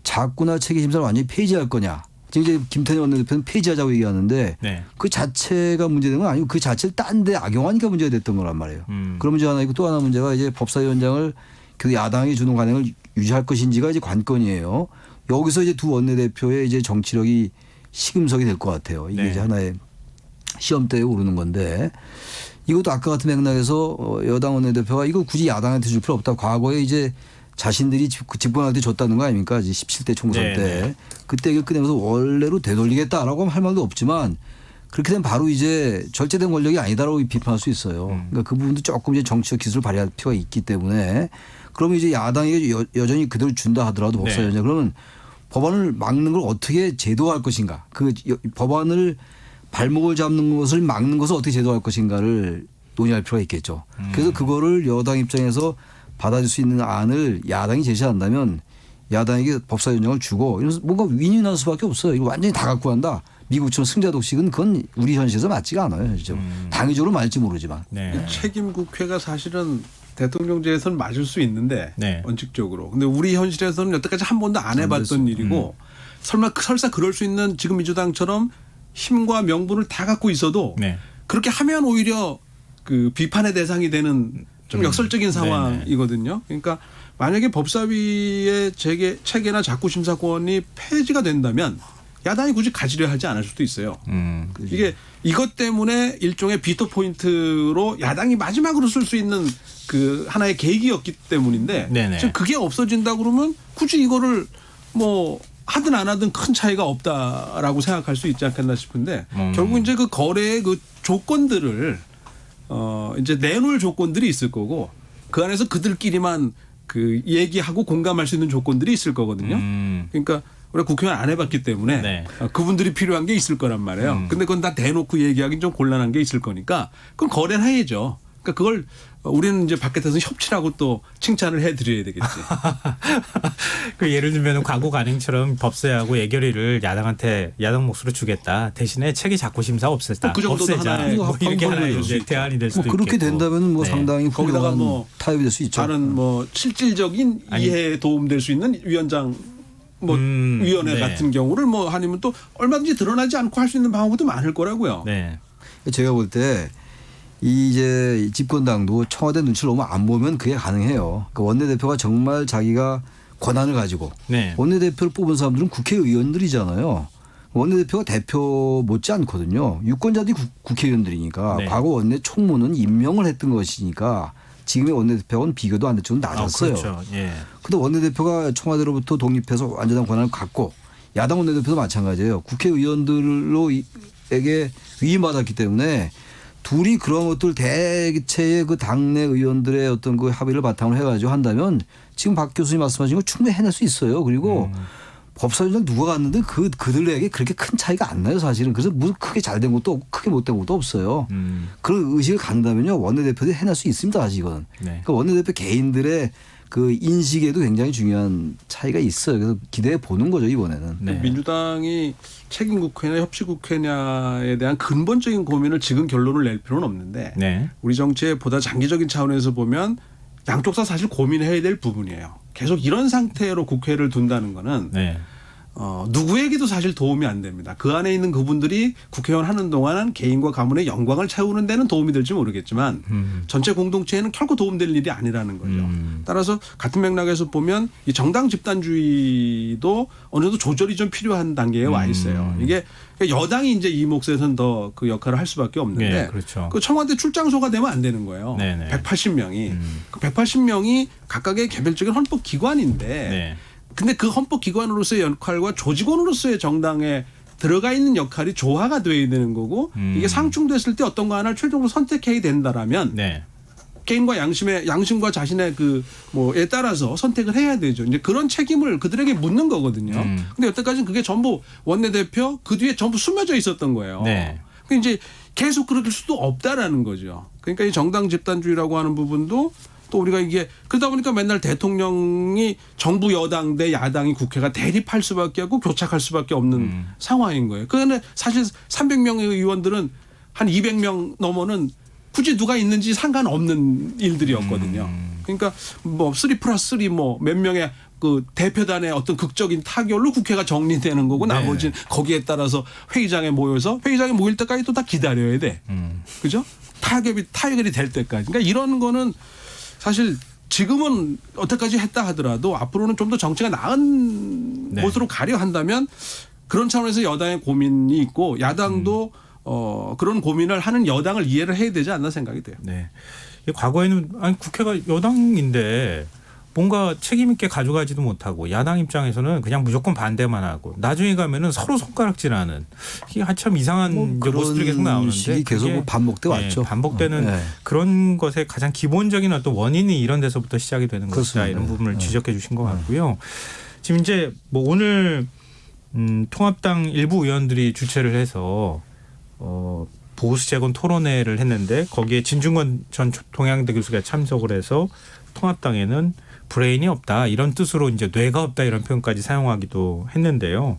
자꾸나 체계 심사를 완전히 폐지할 거냐. 지금 이제 김태년 원내대표는 폐지하자고 얘기하는데 네. 그 자체가 문제된 건 아니고 그 자체를 딴 데 악용하니까 문제가 됐던 거란 말이에요. 그런 문제 하나 있고 또 하나 문제가 이제 법사위원장을 그 야당이 주는 관행을 유지할 것인지가 이제 관건이에요. 여기서 이제 두 원내대표의 이제 정치력이 시금석이 될 것 같아요. 이게 네. 이제 하나의 시험대에 오르는 건데 이것도 아까 같은 맥락에서 여당 원내대표가 이거 굳이 야당한테 줄 필요 없다. 과거에 이제 자신들이 집권할 때 줬다는 거 아닙니까? 이제 17대 총선 네, 때. 네. 그때 이걸 꺼내면서 원래로 되돌리겠다라고 할 말도 없지만 그렇게 되면 바로 이제 절제된 권력이 아니다라고 비판할 수 있어요. 그러니까 그 부분도 조금 이제 정치적 기술을 발휘할 필요가 있기 때문에 그러면 이제 야당이 여전히 그대로 준다 하더라도 법사위원장 그러면 법안을 막는 걸 어떻게 제도화할 것인가. 그 법안을 발목을 잡는 것을 막는 것을 어떻게 제도할 것인가를 논의할 필요가 있겠죠. 그래서 그거를 여당 입장에서 받아줄 수 있는 안을 야당이 제시한다면 야당에게 법사위원장을 주고 이래서 뭔가 윈윈할 수밖에 없어요. 이거 완전히 다 갖고 간다. 미국처럼 승자 독식은 그건 우리 현실에서 맞지가 않아요. 현실적으로. 당위적으로 맞을지 모르지만. 네. 책임 국회가 사실은 대통령제에서는 맞을 수 있는데 네. 원칙적으로. 근데 우리 현실에서는 여태까지 한 번도 안 해봤던 일이고 설사 그럴 수 있는 지금 민주당처럼 힘과 명분을 다 갖고 있어도 네. 그렇게 하면 오히려 그 비판의 대상이 되는 좀 역설적인 상황이거든요. 그러니까 만약에 법사위의 체계나 자꾸심사권이 폐지가 된다면 야당이 굳이 가지려 하지 않을 수도 있어요. 이게 이것 때문에 일종의 비토 포인트로 야당이 마지막으로 쓸 수 있는 그 하나의 계기였기 때문인데 네네. 지금 그게 없어진다 그러면 굳이 이거를 뭐 하든 안 하든 큰 차이가 없다라고 생각할 수 있지 않겠나 싶은데 결국 이제 그 거래의 그 조건들을 이제 내놓을 조건들이 있을 거고 그 안에서 그들끼리만 그 얘기하고 공감할 수 있는 조건들이 있을 거거든요. 그러니까 우리가 국회의원 안 해봤기 때문에 네. 그분들이 필요한 게 있을 거란 말이에요. 근데 그건 다 대놓고 얘기하기는 좀 곤란한 게 있을 거니까 그건 거래를 해야죠. 그러니까 그걸 우리는 이제 밖에서 협치라고 또 칭찬을 해드려야 되겠지. 그 예를 들면 과거 관행처럼 법사위하고 예결위를 야당 몫으로 주겠다. 대신에 체계 작고 심사 없앴다. 그 정도도 없애자. 하나의 뭐 이렇게 하나의 방법일 이제 수 대안이 될 수도 뭐 그렇게 있겠고. 된다면 뭐 네. 상당히 거기다가 훌륭한 뭐 타협이 될 수 있죠. 다른 뭐 실질적인 이해에 도움될 수 있는 위원장 위원회 네. 같은 경우를 뭐 아니면 또 얼마든지 드러나지 않고 할 수 있는 방법도 많을 거라고요. 네. 제가 볼 때 이제 집권당도 청와대 눈치를 너무 안 보면 그게 가능해요. 그러니까 원내대표가 정말 자기가 권한을 가지고 네. 원내대표를 뽑은 사람들은 국회의원들이잖아요. 원내대표가 대표 못지 않거든요. 유권자들이 국회의원들이니까 네. 과거 원내 총무는 임명을 했던 것이니까 지금의 원내대표는 비교도 안 될 정도 낮았어요. 그렇죠. 예. 근데 원내대표가 청와대로부터 독립해서 완전한 권한을 갖고 야당 원내대표도 마찬가지예요. 국회의원들로에게 위임받았기 때문에 둘이 그런 것들 대체의 그 당내 의원들의 어떤 그 합의를 바탕으로 해가지고 한다면 지금 박 교수님 말씀하신 거 충분히 해낼 수 있어요. 그리고 법사위원장 누가 갔는데 그들에게 그렇게 큰 차이가 안 나요, 사실은. 그래서 무슨 크게 잘 된 것도 없고 크게 못된 것도 없어요. 그런 의식을 갖는다면요, 원내대표들이 해낼 수 있습니다, 사실 이거는. 네. 그러니까 원내대표 개인들의 그 인식에도 굉장히 중요한 차이가 있어요. 그래서 기대해 보는 거죠, 이번에는. 네. 민주당이 책임 국회냐 협치 국회냐에 대한 근본적인 고민을 지금 결론을 낼 필요는 없는데 네. 우리 정치의 보다 장기적인 차원에서 보면 양쪽 다 사실 고민해야 될 부분이에요. 계속 이런 상태로 국회를 둔다는 거는 네. 누구에게도 사실 도움이 안 됩니다. 그 안에 있는 그분들이 국회의원 하는 동안은 개인과 가문의 영광을 채우는 데는 도움이 될지 모르겠지만 전체 공동체에는 결코 도움될 일이 아니라는 거죠. 따라서 같은 맥락에서 보면 이 정당 집단주의도 어느 정도 조절이 좀 필요한 단계에 와 있어요. 이게 여당이 이제 이 몫에서는 더 그 역할을 할 수밖에 없는데 네, 그렇죠. 그 청와대 출장소가 되면 안 되는 거예요. 네네. 180명이 그 180명이 각각의 개별적인 헌법 기관인데 네. 근데 그 헌법기관으로서의 역할과 조직원으로서의 정당에 들어가 있는 역할이 조화가 돼야 되는 거고 이게 상충됐을 때 어떤 거 하나를 최종적으로 선택해야 된다라면 네. 개인과 양심과 자신의 그 뭐에 따라서 선택을 해야 되죠. 이제 그런 책임을 그들에게 묻는 거거든요. 근데 여태까지는 그게 전부 원내대표 그 뒤에 전부 숨겨져 있었던 거예요. 네. 그러니까 이제 계속 그럴 수도 없다라는 거죠. 그러니까 이 정당 집단주의라고 하는 부분도 또 우리가 이게 그러다 보니까 맨날 대통령이 정부 여당 대 야당이 국회가 대립할 수밖에 없고 교착할 수밖에 없는 상황인 거예요. 그런데 사실 300명의 의원들은 한 200명 넘어는 굳이 누가 있는지 상관없는 일들이었거든요. 그러니까 뭐 3+3 뭐 몇 명의 그 대표단의 어떤 극적인 타결로 국회가 정리되는 거고 네. 나머지는 거기에 따라서 회의장에 모여서 회의장에 모일 때까지 또 다 기다려야 돼. 그죠? 타결이 될 때까지. 그러니까 이런 거는 사실 지금은 어떻게까지 했다 하더라도 앞으로는 좀 더 정치가 나은 네. 곳으로 가려 한다면 그런 차원에서 여당의 고민이 있고 야당도 그런 고민을 하는 여당을 이해를 해야 되지 않나 생각이 돼요. 네. 과거에는 아니 국회가 여당인데 뭔가 책임 있게 가져가지도 못하고 야당 입장에서는 그냥 무조건 반대만 하고 나중에 가면은 서로 손가락질하는 이게 한참 이상한 이제 모습들이 계속 나오는데 식이 계속 그게 반복돼 왔죠. 반복되는 네. 그런 것의 가장 기본적인 어떤 원인이 이런 데서부터 시작이 되는 것이다. 그렇습니다. 이런 부분을 네. 지적해 주신 것 같고요. 지금 이제 뭐 오늘 통합당 일부 의원들이 주최를 해서 보수 재건 토론회를 했는데 거기에 진중권 전 동양대 교수가 참석을 해서 통합당에는 브레인이 없다 이런 뜻으로 이제 뇌가 없다 이런 표현까지 사용하기도 했는데요.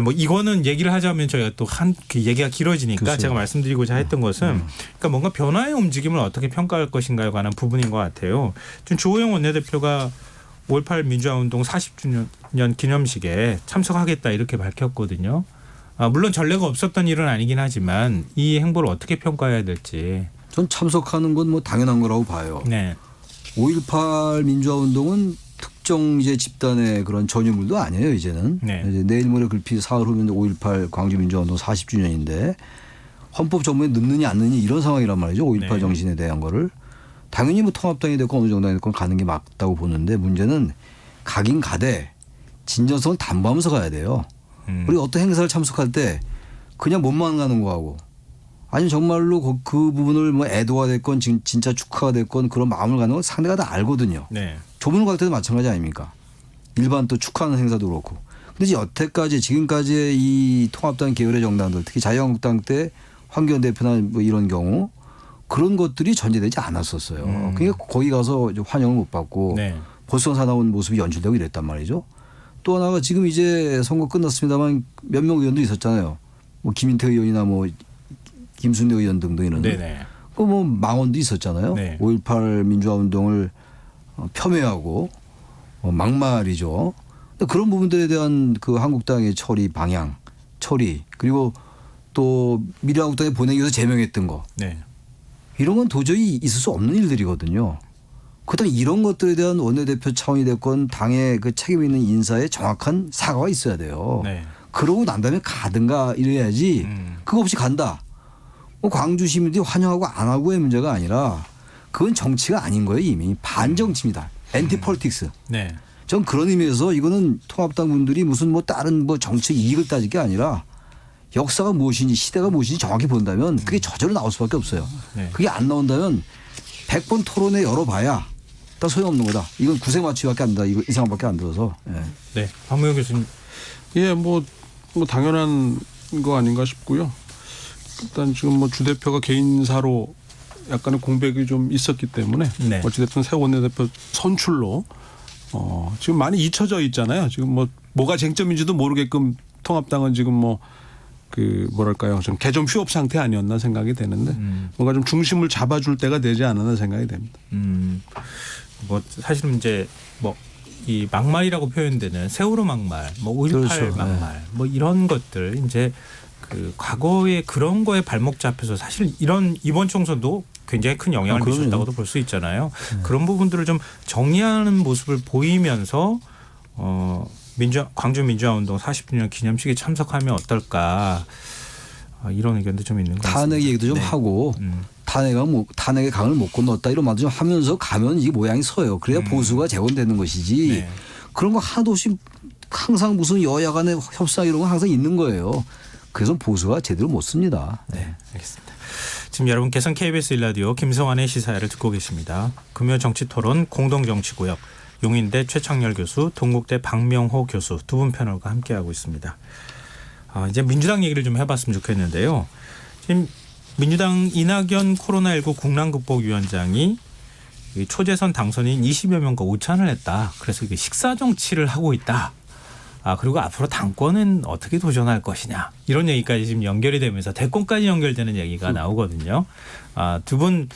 뭐 이거는 얘기를 하자면 저희가 또 그 얘기가 길어지니까 그렇죠. 제가 말씀드리고자 했던 것은 그러니까 뭔가 변화의 움직임을 어떻게 평가할 것인가에 관한 부분인 것 같아요. 지금 주호영 원내대표가 5.18 민주화운동 40주년 기념식에 참석하겠다 이렇게 밝혔거든요. 물론 전례가 없었던 일은 아니긴 하지만 이 행보를 어떻게 평가해야 될지. 전 참석하는 건 뭐 당연한 거라고 봐요. 네. 5.18 민주화운동은 특정 이제 집단의 그런 전유물도 아니에요, 이제는. 네. 이제 내일 모레 글피 사흘 후면 5.18 광주 민주화운동 40주년인데 헌법 전문에 넣느냐 안 넣느냐 이런 상황이란 말이죠. 5.18 네. 정신에 대한 거를. 당연히 뭐 통합당이 됐건 어느 정당이 됐건 가는 게 맞다고 보는데 문제는 가긴 가되 진정성을 담보하면서 가야 돼요. 우리 어떤 행사를 참석할 때 그냥 몸만 가는 거하고 아니면 정말로 그 부분을 뭐 애도가 됐건 진짜 축하가 됐건 그런 마음을 가는 건 상대가 다 알거든요. 네. 조문을 갈 때도 마찬가지 아닙니까? 일반 또 축하하는 행사도 그렇고. 근데 이제 여태까지 지금까지의 이 통합당 계열의 정당들 특히 자유한국당 때 황교안 대표나 뭐 이런 경우 그런 것들이 전제되지 않았었어요. 그러니까 거기 가서 환영을 못 받고 네. 보수성 사나운 모습이 연출되고 이랬단 말이죠. 또 하나가 지금 이제 선거 끝났습니다만 몇 명 의원도 있었잖아요. 뭐 김인태 의원이나 뭐 김순례 의원 등등 이런. 네네. 그 뭐 망언도 있었잖아요. 네. 5.18 민주화 운동을 폄훼하고 막말이죠. 그런 부분들에 대한 그 한국당의 처리 방향, 처리 그리고 또 미래한국당에 보내기 위해서 제명했던 거. 네. 이런 건 도저히 있을 수 없는 일들이거든요. 그다음에 이런 것들에 대한 원내대표 차원이 됐건 당의 그 책임 있는 인사에 정확한 사과가 있어야 돼요. 네. 그러고 난 다음에 가든가 이래야지 그거 없이 간다. 뭐 광주 시민들이 환영하고 안 하고의 문제가 아니라 그건 정치가 아닌 거예요. 이미 반정치입니다. 엔티폴리틱스. 네. 전 그런 의미에서 이거는 통합당 분들이 무슨 뭐 다른 뭐 정치 이익을 따질 게 아니라 역사가 무엇인지 시대가 무엇인지 정확히 본다면 그게 저절로 나올 수밖에 없어요. 네. 그게 안 나온다면 100번 토론회 열어봐야 다 소용없는 거다. 이건 구색 맞추기밖에 안 된다. 이거 이 상황밖에 안 들어서. 예. 네. 박무영 교수님. 예, 뭐 당연한 거 아닌가 싶고요. 일단 지금 뭐 주 대표가 개인사로 약간의 공백이 좀 있었기 때문에 네. 어찌됐든 새 원내대표 선출로 지금 많이 잊혀져 있잖아요. 지금 뭐가 쟁점인지도 모르게끔 통합당은 지금 뭐 그 뭐랄까요, 좀 개점 휴업 상태 아니었나 생각이 되는데 뭔가 좀 중심을 잡아줄 때가 되지 않았나 생각이 됩니다. 뭐 사실은 이제 뭐 이 막말이라고 표현되는 세월호 막말, 뭐 5.18 그렇죠. 막말, 뭐 이런 것들 이제 그 과거에 그런 거에 발목 잡혀서 사실 이번 총선도 굉장히 큰 영향을 그럼요. 미쳤다고도 볼 수 있잖아요. 그런 부분들을 좀 정리하는 모습을 보이면서 광주 민주화운동 40주년 기념식에 참석하면 어떨까 이런 의견도 좀 있는 것 같습니다. 탄핵 얘기도 좀 네. 하고 탄핵의 강을 못 건넜다 이런 말도 좀 하면서 가면 이게 모양이 서요. 그래야 보수가 재건되는 것이지. 네. 그런 거 하나도 없이 항상 무슨 여야 간의 협상 이런 거 항상 있는 거예요. 그래서 보수가 제대로 못 씁니다. 네, 알겠습니다. 지금 여러분께서는 KBS 1라디오 김성환의 시사회를 듣고 계십니다. 금요 정치토론 공동정치구역 용인대 최창렬 교수, 동국대 박명호 교수 두 분 패널과 함께하고 있습니다. 이제 민주당 얘기를 좀 해봤으면 좋겠는데요. 지금 민주당 이낙연 코로나19 국난극복위원장이 초재선 당선인 20여 명과 오찬을 했다. 그래서 이게 식사 정치를 하고 있다. 그리고 앞으로 당권은 어떻게 도전할 것이냐 이런 얘기까지 지금 연결이 되면서 대권까지 연결되는 얘기가 나오거든요. 두 분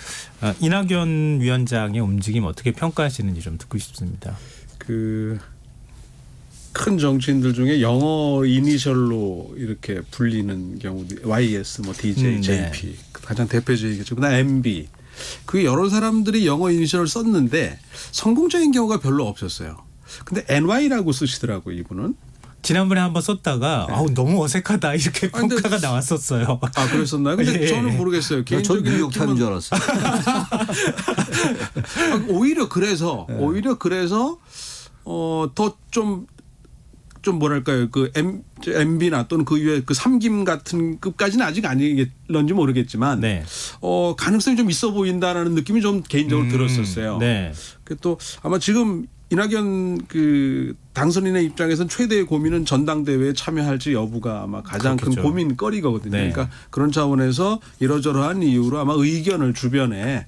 이낙연 위원장의 움직임 어떻게 평가하시는지 좀 듣고 싶습니다. 그 큰 정치인들 중에 영어 이니셜로 이렇게 불리는 경우도 YS, 뭐 DJ, JP 네. 가장 대표적이겠죠. 그다음 MB. 그 여러 사람들이 영어 이니셜을 썼는데 성공적인 경우가 별로 없었어요. 근데 NY라고 쓰시더라고요, 이분은. 지난번에 한번 썼다가 너무 어색하다 이렇게 근데- 평가가 나왔었어요. 그랬었나요? 근데 예. 저는 모르겠어요. 전 개인적인 뉴욕 타임인 줄 알았어요. 오히려 그래서 더 좀 뭐랄까요, 그 MB나 또는 그 이후에 그 삼김 같은 급까지는 아직 아니겠런지 모르겠지만 네. 가능성이 좀 있어 보인다라는 느낌이 좀 개인적으로 들었었어요. 네. 또 아마 지금 이낙연 그 당선인의 입장에서는 최대의 고민은 전당대회에 참여할지 여부가 아마 가장 그렇겠죠. 큰 고민거리거든요. 네. 그러니까 그런 차원에서 이러저러한 이유로 아마 의견을 주변에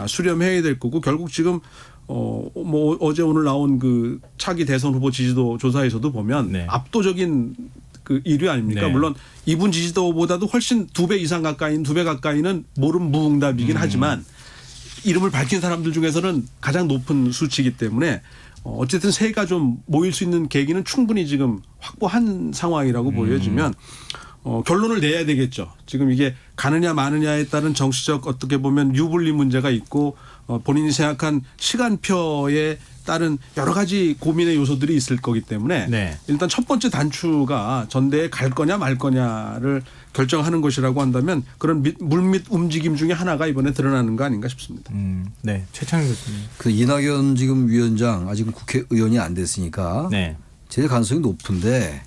수렴해야 될 거고 결국 지금 뭐 어제 오늘 나온 그 차기 대선 후보 지지도 조사에서도 보면 네. 압도적인 그 1위 아닙니까? 네. 물론 이분 지지도보다도 훨씬 2배 이상 가까이는 2배 가까이는 모름 무응답이긴 하지만 이름을 밝힌 사람들 중에서는 가장 높은 수치이기 때문에 어쨌든 세가 좀 모일 수 있는 계기는 충분히 지금 확보한 상황이라고 보여지면 결론을 내야 되겠죠. 지금 이게 가느냐 마느냐에 따른 정치적 어떻게 보면 유불리 문제가 있고 본인이 생각한 시간표에 따른 여러 가지 고민의 요소들이 있을 거기 때문에 네. 일단 첫 번째 단추가 전대에 갈 거냐 말 거냐를 결정하는 것이라고 한다면 그런 물밑 움직임 중에 하나가 이번에 드러나는 거 아닌가 싶습니다. 네. 최창렬 교수님. 그 이낙연 지금 위원장 아직은 국회의원이 안 됐으니까 네. 제일 가능성이 높은데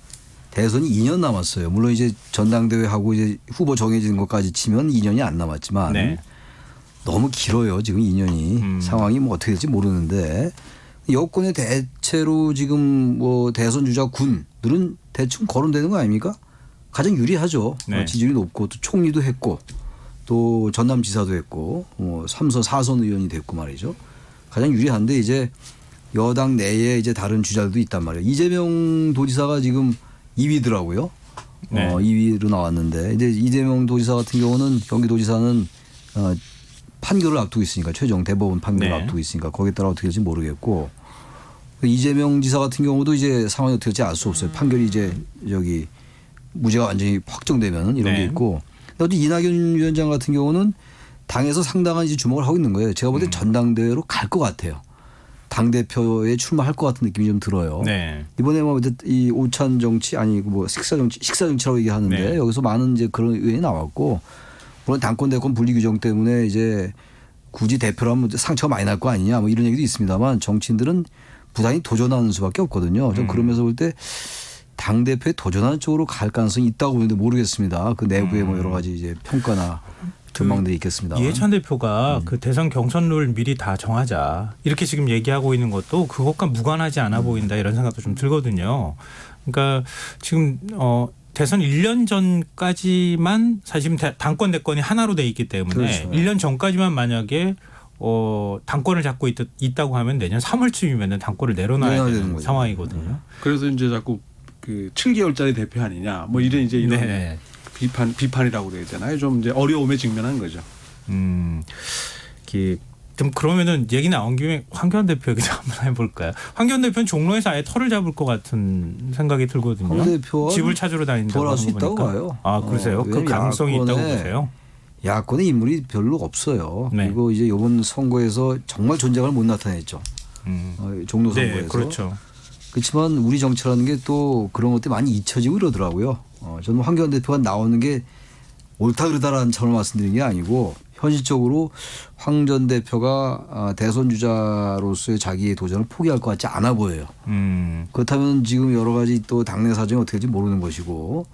대선이 2년 남았어요. 물론 이제 전당대회하고 이제 후보 정해지는 것까지 치면 2년이 안 남았지만 네. 너무 길어요. 지금 2년이 상황이 뭐 어떻게 될지 모르는데 여권의 대체로 지금 뭐 대선 주자 군들은 대충 거론되는 거 아닙니까? 가장 유리하죠. 네. 지지율이 높고 또 총리도 했고 또 전남지사도 했고 뭐 3선 4선 의원이 됐고 말이죠. 가장 유리한데 이제 여당 내에 이제 다른 주자들도 있단 말이에요. 이재명 도지사가 지금 2위더라고요. 네. 2위로 나왔는데 이제 이재명 도지사 같은 경우는 경기도지사는 판결을 앞두고 있으니까 최종 대법원 판결을 네. 앞두고 있으니까 거기에 따라 어떻게 될지 모르겠고 이재명 지사 같은 경우도 이제 상황이 어떻게 될지 알 수 없어요. 판결이 이제 여기 무죄가 완전히 확정되면 이런 네. 게 있고 또 이낙연 위원장 같은 경우는 당에서 상당한 이제 주목을 하고 있는 거예요. 제가 볼 때 전당대회로 갈 것 같아요. 당 대표에 출마할 것 같은 느낌이 좀 들어요. 네. 이번에 뭐 이 오찬 정치 아니 뭐 식사 정치라고 얘기하는데 네. 여기서 많은 이제 그런 의견이 나왔고 물론 당권 대권 분리 규정 때문에 이제 굳이 대표라면 상처가 많이 날 거 아니냐 뭐 이런 얘기도 있습니다만 정치인들은 부단히 도전하는 수밖에 없거든요. 좀 그러면서 볼 때 당 대표에 도전하는 쪽으로 갈 가능성이 있다고 보는데 모르겠습니다. 그 내부에 뭐 여러 가지 이제 평가나 전망들이 있겠습니다. 이해찬 대표가 그 대선 경선룰 미리 다 정하자 이렇게 지금 얘기하고 있는 것도 그것과 무관하지 않아 보인다 이런 생각도 좀 들거든요. 그러니까 지금 대선 1년 전까지만 사실 당권 대권이 하나로 돼 있기 때문에 그렇죠. 1년 전까지만 만약에 당권을 잡고 있다고 하면 내년 3월쯤이면 당권을 내려놔야 되는 거죠. 상황이거든요. 그래서 이제 자꾸 그 7개월짜리 대표 아니냐 뭐 이런 이제 이런 네. 비판이라고 그래야 되나요? 좀 이제 어려움에 직면한 거죠. 좀 그러면은 얘기 나온 김에 황교안 대표 얘기 좀 한번 해볼까요? 황교안 대표는 종로에서 아예 털을 잡을 것 같은 생각이 들거든요. 황 대표는 집을 찾으러 다닌다고 돌아갈 수 하는 거 있다고 보니까. 봐요. 아 그러세요? 그 가능성이 있다고 보세요? 야권의 인물이 별로 없어요. 네. 그리고 이제 이번 선거에서 정말 존재감을 못 나타냈죠. 종로 선거에서. 네, 그렇죠. 그렇지만 우리 정치라는 게 또 그런 것들이 많이 잊혀지고 이러더라고요. 저는 황교안 대표가 나오는 게 옳다 그르다라는 차원을 말씀드린 게 아니고 현실적으로 황 전 대표가 대선 주자로서의 자기의 도전을 포기할 것 같지 않아 보여요. 그렇다면 지금 여러 가지 또 당내 사정이 어떻게 될지 모르는 것이고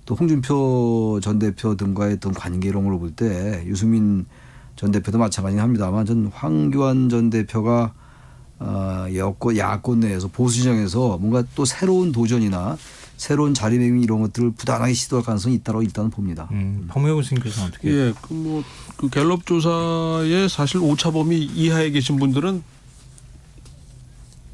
또 홍준표 전 대표 등과의 어떤 관계 이런 걸 볼 때 유승민 전 대표도 마찬가지긴 합니다만 전 황교안 전 대표가 야권 내에서 보수 진영에서 뭔가 또 새로운 도전이나 새로운 자리매김 이런 것들을 부단하게 시도할 가능성이 있다고 일단은 봅니다. 박무영 교수님께서는 어떻게? 예, 그 갤럽 조사에 사실 오차범위 이하에 계신 분들은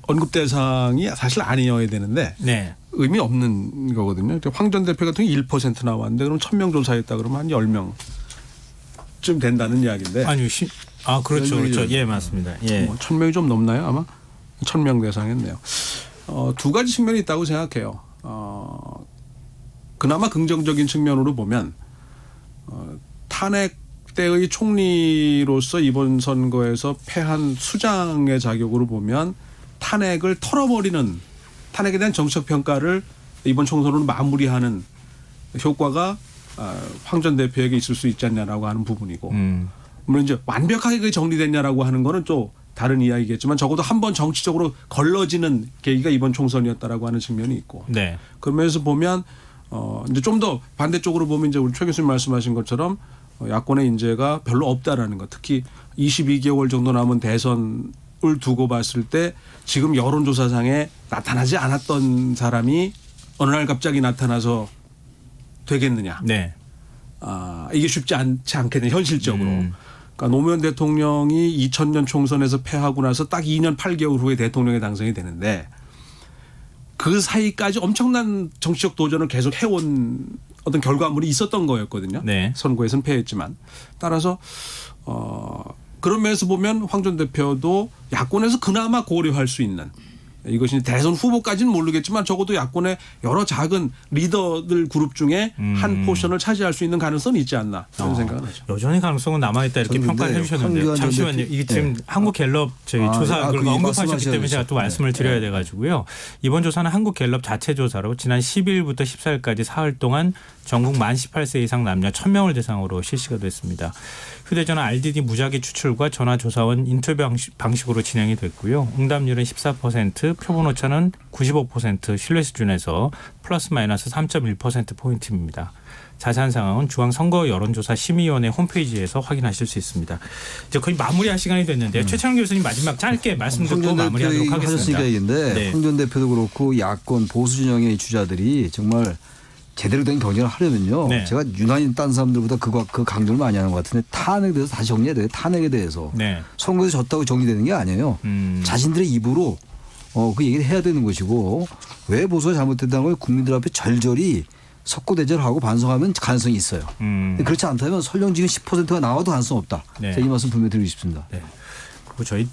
언급 대상이 사실 아니어야 되는데 네. 의미 없는 거거든요. 황 전 대표 같은 경우 1% 나왔는데 그럼 1,000명 조사했다 그러면 한 10명쯤 된다는 이야기인데. 아니요. 그렇죠. 그렇죠. 예, 맞습니다. 예. 1,000명이 좀 넘나요? 아마 1,000명 대상했네요. 두 가지 측면이 있다고 생각해요. 그나마 긍정적인 측면으로 보면 탄핵 때의 총리로서 이번 선거에서 패한 수장의 자격으로 보면 탄핵을 털어버리는 탄핵에 대한 정책 평가를 이번 총선으로 마무리하는 효과가 황 전 대표에게 있을 수 있지 않냐라고 하는 부분이고 물론 이제 완벽하게 그게 정리됐냐라고 하는 거는 또 다른 이야기겠지만 적어도 한번 정치적으로 걸러지는 계기가 이번 총선이었다라고 하는 측면이 있고 네. 그러면서 보면 이제 좀 더 반대쪽으로 보면 이제 우리 최 교수님 말씀하신 것처럼 야권의 인재가 별로 없다라는 것 특히 22개월 정도 남은 대선을 두고 봤을 때 지금 여론조사상에 나타나지 않았던 사람이 어느 날 갑자기 나타나서 되겠느냐. 네. 이게 쉽지 않지 않겠네 현실적으로. 그러니까 노무현 대통령이 2000년 총선에서 패하고 나서 딱 2년 8개월 후에 대통령에 당선이 되는데 그 사이까지 엄청난 정치적 도전을 계속 해온 어떤 결과물이 있었던 거였거든요. 네. 선거에서는 패했지만 따라서 그런 면에서 보면 황 전 대표도 야권에서 그나마 고려할 수 있는 이것이 대선 후보까지는 모르겠지만 적어도 야권의 여러 작은 리더들 그룹 중에 한 포션을 차지할 수 있는 가능성이 있지 않나 그런 생각을 하죠. 여전히 가능성은 남아있다 이렇게 평가를 해주셨는데 잠시만요. 이게 지금 한국갤럽 저희 조사 결과 언급하셨기 때문에 제가 또 말씀을 드려야 돼가지고요. 이번 조사는 한국갤럽 자체 조사로 지난 12일부터 14일까지 사흘 동안 전국 만 18세 이상 남녀 1,000명을 대상으로 실시가 됐습니다. 휴대전화 RDD 무작위 추출과 전화조사원 인터뷰 방식으로 진행이 됐고요. 응답률은 14%, 표본 오차는 95% 신뢰 수준에서 플러스 마이너스 3.1%포인트입니다. 자세한 상황은 중앙선거 여론조사 심의위원회 홈페이지에서 확인하실 수 있습니다. 이제 거의 마무리할 시간이 됐는데요. 최창룡 교수님 마지막 짧게 말씀 듣고 마무리하도록 하겠습니다. 하셨으니까 얘기인데 네. 황 전 대표도 그렇고 야권 보수 진영의 주자들이 정말 제대로 된 경쟁을 하려면요. 네. 제가 유난히 딴 사람들보다 그 강조를 많이 하는 것 같은데 탄핵에 대해서 다시 정리해야 돼요. 탄핵에 대해서. 네. 선거에서 졌다고 정리되는 게 아니에요. 자신들의 입으로 그 얘기를 해야 되는 것이고 왜 보수가 잘못됐다는 걸 국민들 앞에 절절히 석고대절하고 반성하면 가능성이 있어요. 그렇지 않다면 설령 지금 10%가 나와도 가능성 없다. 네. 이 말씀 분명히 드리고 싶습니다. 네. 그리고 저희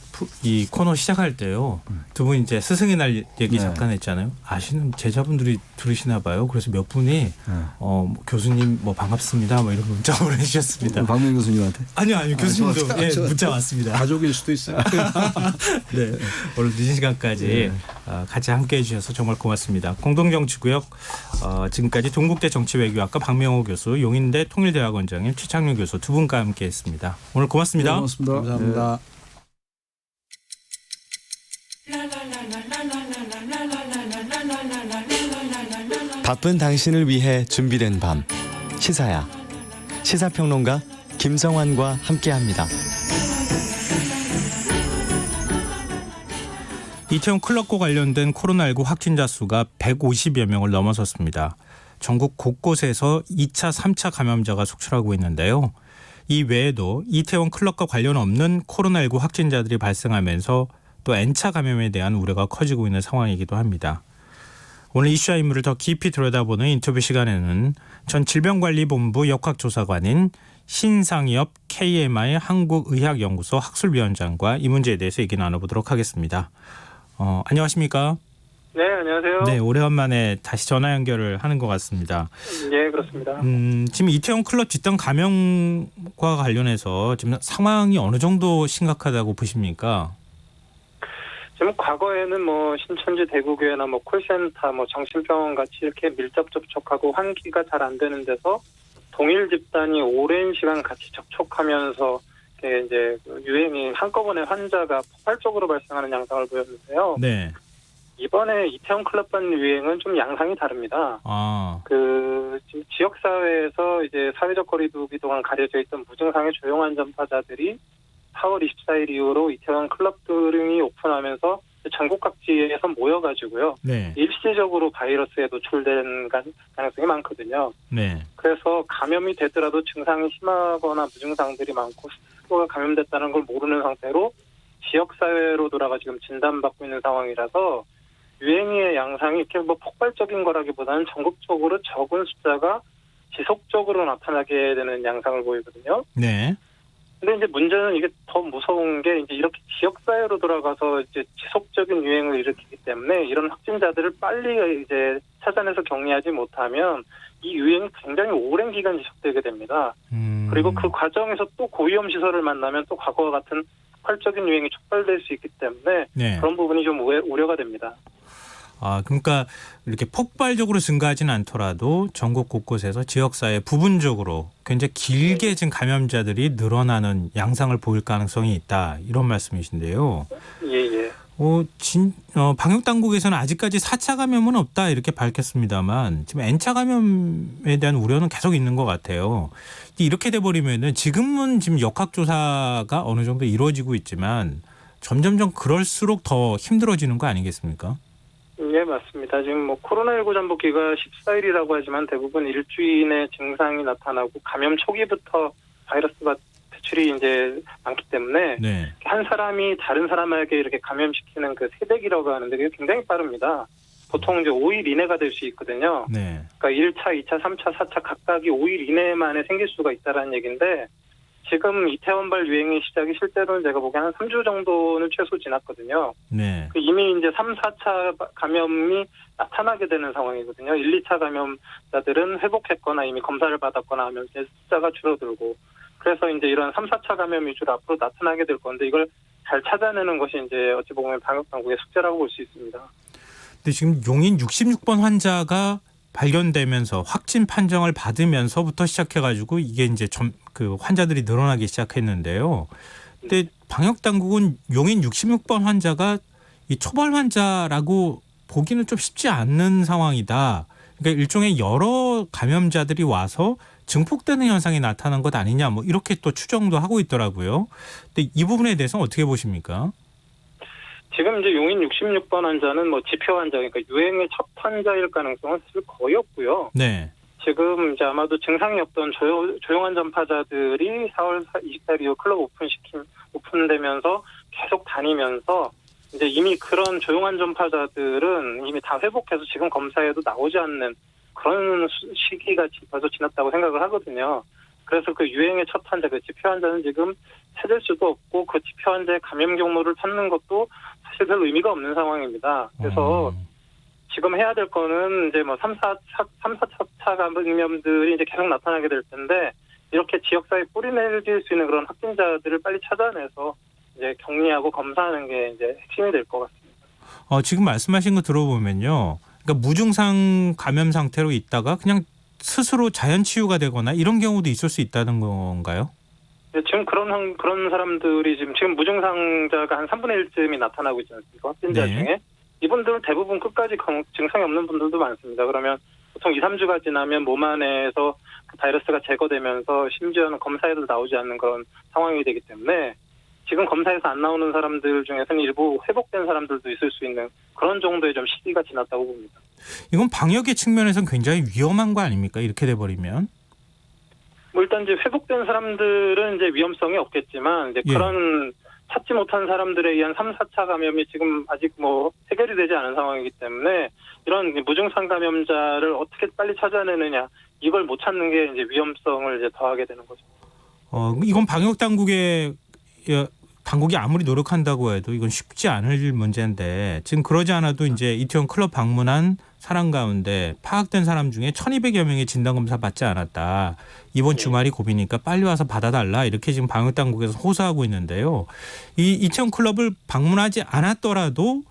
이 코너 시작할 때요. 두 분 이제 스승의 날 얘기 네. 잠깐 했잖아요. 아시는 제자분들이 들으시나 봐요. 그래서 몇 분이 뭐 교수님 뭐 반갑습니다. 뭐 이런 문자 보내주셨습니다. 박명 교수님한테. 아니요. 교수님도 좋아. 예, 문자 왔습니다. 가족일 수도 있어요. 네. 오늘 늦은 시간까지 같이 함께해 주셔서 정말 고맙습니다. 공동정치구역 지금까지 동국대 정치외교학과 박명호 교수, 용인대 통일대학원장님 최창룡 교수 두 분과 함께했습니다. 오늘 고맙습니다. 네, 고맙습니다. 감사합니다. 바쁜 당신을 위해 준비된 밤 시사야. 시사평론가 김성환과 함께합니다. 이태원 클럽과 관련된 코로나19 확진자 수가 150여 명을 넘어섰습니다. 전국 곳곳에서 2차, 3차 감염자가 속출하고 있는데요. 이 외에도 이태원 클럽과 관련 없는 코로나19 확진자들이 발생하면서 또 N차 감염에 대한 우려가 커지고 있는 상황이기도 합니다. 오늘 이슈와 인물을 더 깊이 들여다보는 인터뷰 시간에는 전 질병관리본부 역학조사관인 신상엽 KMI 한국의학연구소 학술위원장과 이 문제에 대해서 얘기 나눠보도록 하겠습니다. 안녕하십니까? 네, 안녕하세요. 네, 오래간만에 다시 전화 연결을 하는 것 같습니다. 예, 그렇습니다. 지금 이태원 클럽 집단 감염과 관련해서 지금 상황이 어느 정도 심각하다고 보십니까? 지금 과거에는 뭐 신천지 대구교회나 뭐 콜센터, 뭐 정신병원 같이 이렇게 밀접 접촉하고 환기가 잘 안 되는 데서 동일 집단이 오랜 시간 같이 접촉하면서 이제 유행이 한꺼번에 환자가 폭발적으로 발생하는 양상을 보였는데요. 네. 이번에 이태원 클럽반 유행은 좀 양상이 다릅니다. 지금 지역 사회에서 이제 사회적 거리두기 동안 가려져 있던 무증상의 조용한 전파자들이 4월 24일 이후로 이태원 클럽들이 오픈하면서 전국 각지에서 모여가지고요. 네. 일시적으로 바이러스에 노출된 가능성이 많거든요. 네. 그래서 감염이 되더라도 증상이 심하거나 무증상들이 많고 스스로가 감염됐다는 걸 모르는 상태로 지역사회로 돌아가 지금 진단받고 있는 상황이라서 유행의 양상이 이렇게 뭐 폭발적인 거라기보다는 전국적으로 적은 숫자가 지속적으로 나타나게 되는 양상을 보이거든요. 네. 근데 이제 문제는 이게 더 무서운 게 이제 이렇게 지역사회로 돌아가서 이제 지속적인 유행을 일으키기 때문에 이런 확진자들을 빨리 이제 찾아내서 격리하지 못하면 이 유행이 굉장히 오랜 기간 지속되게 됩니다. 그리고 그 과정에서 또 고위험 시설을 만나면 또 과거와 같은 폭발적인 유행이 촉발될 수 있기 때문에 네. 그런 부분이 좀 우려가 됩니다. 그러니까 이렇게 폭발적으로 증가하지는 않더라도 전국 곳곳에서 지역사회 부분적으로 굉장히 길게 지금 감염자들이 늘어나는 양상을 보일 가능성이 있다. 이런 말씀이신데요. 예. 방역 당국에서는 아직까지 4차 감염은 없다 이렇게 밝혔습니다만 지금 N차 감염에 대한 우려는 계속 있는 것 같아요. 이렇게 돼버리면은 지금은 지금 역학조사가 어느 정도 이루어지고 있지만 점점점 그럴수록 더 힘들어지는 거 아니겠습니까? 예, 맞습니다. 지금 뭐 코로나19 잠복기가 14일이라고 하지만 대부분 일주일 내 증상이 나타나고 감염 초기부터 바이러스가 배출이 이제 많기 때문에 네. 한 사람이 다른 사람에게 이렇게 감염시키는 그 세대기라고 하는데 그게 굉장히 빠릅니다. 보통 이제 5일 이내가 될 수 있거든요. 네. 그러니까 1차, 2차, 3차, 4차 각각이 5일 이내만에 생길 수가 있다라는 얘기인데 지금 이태원발 유행의 시작이 실제로는 제가 보기엔 한 3주 정도는 최소 지났거든요. 네. 이미 이제 3, 4차 감염이 나타나게 되는 상황이거든요. 1, 2차 감염자들은 회복했거나 이미 검사를 받았거나 하면 이제 숫자가 줄어들고 그래서 이제 이런 3, 4차 감염 위주로 앞으로 나타나게 될 건데 이걸 잘 찾아내는 것이 이제 어찌 보면 방역 당국의 숙제라고 볼 수 있습니다. 근데 지금 용인 66번 환자가 발견되면서 확진 판정을 받으면서부터 시작해가지고 이게 이제 그 환자들이 늘어나기 시작했는데요. 근데 방역 당국은 용인 66번 환자가 이 초발 환자라고 보기는 좀 쉽지 않는 상황이다. 그러니까 일종의 여러 감염자들이 와서 증폭되는 현상이 나타난 것 아니냐, 뭐 이렇게 또 추정도 하고 있더라고요. 근데 이 부분에 대해서는 어떻게 보십니까? 지금 이제 용인 66번 환자는 뭐 지표 환자, 그러니까 유행의 첫 환자일 가능성은 사실 거의 없고요. 네. 지금 이제 아마도 증상이 없던 조용한 전파자들이 4월 24일 이후 클럽 오픈되면서 계속 다니면서 이제 이미 그런 조용한 전파자들은 이미 다 회복해서 지금 검사에도 나오지 않는 그런 시기가 벌써 지났다고 생각을 하거든요. 그래서 그 유행의 첫 환자, 그 지표 환자는 지금 찾을 수도 없고 그 지표 환자의 감염 경로를 찾는 것도 사실 별 의미가 없는 상황입니다. 그래서 지금 해야 될 거는 이제 뭐 3, 4차 감염들이 이제 계속 나타나게 될 텐데 이렇게 지역사회에 뿌리내릴 수 있는 그런 확진자들을 빨리 찾아내서 이제 격리하고 검사하는 게 이제 핵심이 될 것 같습니다. 지금 말씀하신 거 들어보면요. 그러니까 무증상 감염 상태로 있다가 그냥 스스로 자연 치유가 되거나 이런 경우도 있을 수 있다는 건가요? 네, 지금 그런 사람들이 지금 무증상자가 한 3분의 1쯤이 나타나고 있지 않습니까? 확진자 네. 중에. 이분들은 대부분 끝까지 증상이 없는 분들도 많습니다. 그러면 보통 2, 3주가 지나면 몸 안에서 그 바이러스가 제거되면서 심지어는 검사에도 나오지 않는 그런 상황이 되기 때문에 지금 검사에서 안 나오는 사람들 중에서는 일부 회복된 사람들도 있을 수 있는 그런 정도의 좀 시기가 지났다고 봅니다. 이건 방역의 측면에서는 굉장히 위험한 거 아닙니까? 이렇게 돼버리면. 뭐 일단 이제 회복된 사람들은 이제 위험성이 없겠지만 이제 예. 그런 찾지 못한 사람들에 의한 3, 4차 감염이 지금 아직 뭐 해결이 되지 않은 상황이기 때문에 이런 무증상 감염자를 어떻게 빨리 찾아내느냐 이걸 못 찾는 게 이제 위험성을 이제 더하게 되는 거죠. 이건 방역 당국이 아무리 노력한다고 해도 이건 쉽지 않을 문제인데 지금 그러지 않아도 이제 이태원 클럽 방문한 사람 가운데 파악된 사람 중에 1,200여 명이 진단검사 받지 않았다. 이번 주말이 고비니까 빨리 와서 받아달라. 이렇게 지금 방역 당국에서 호소하고 있는데요. 이 이태원 클럽을 방문하지 않았더라도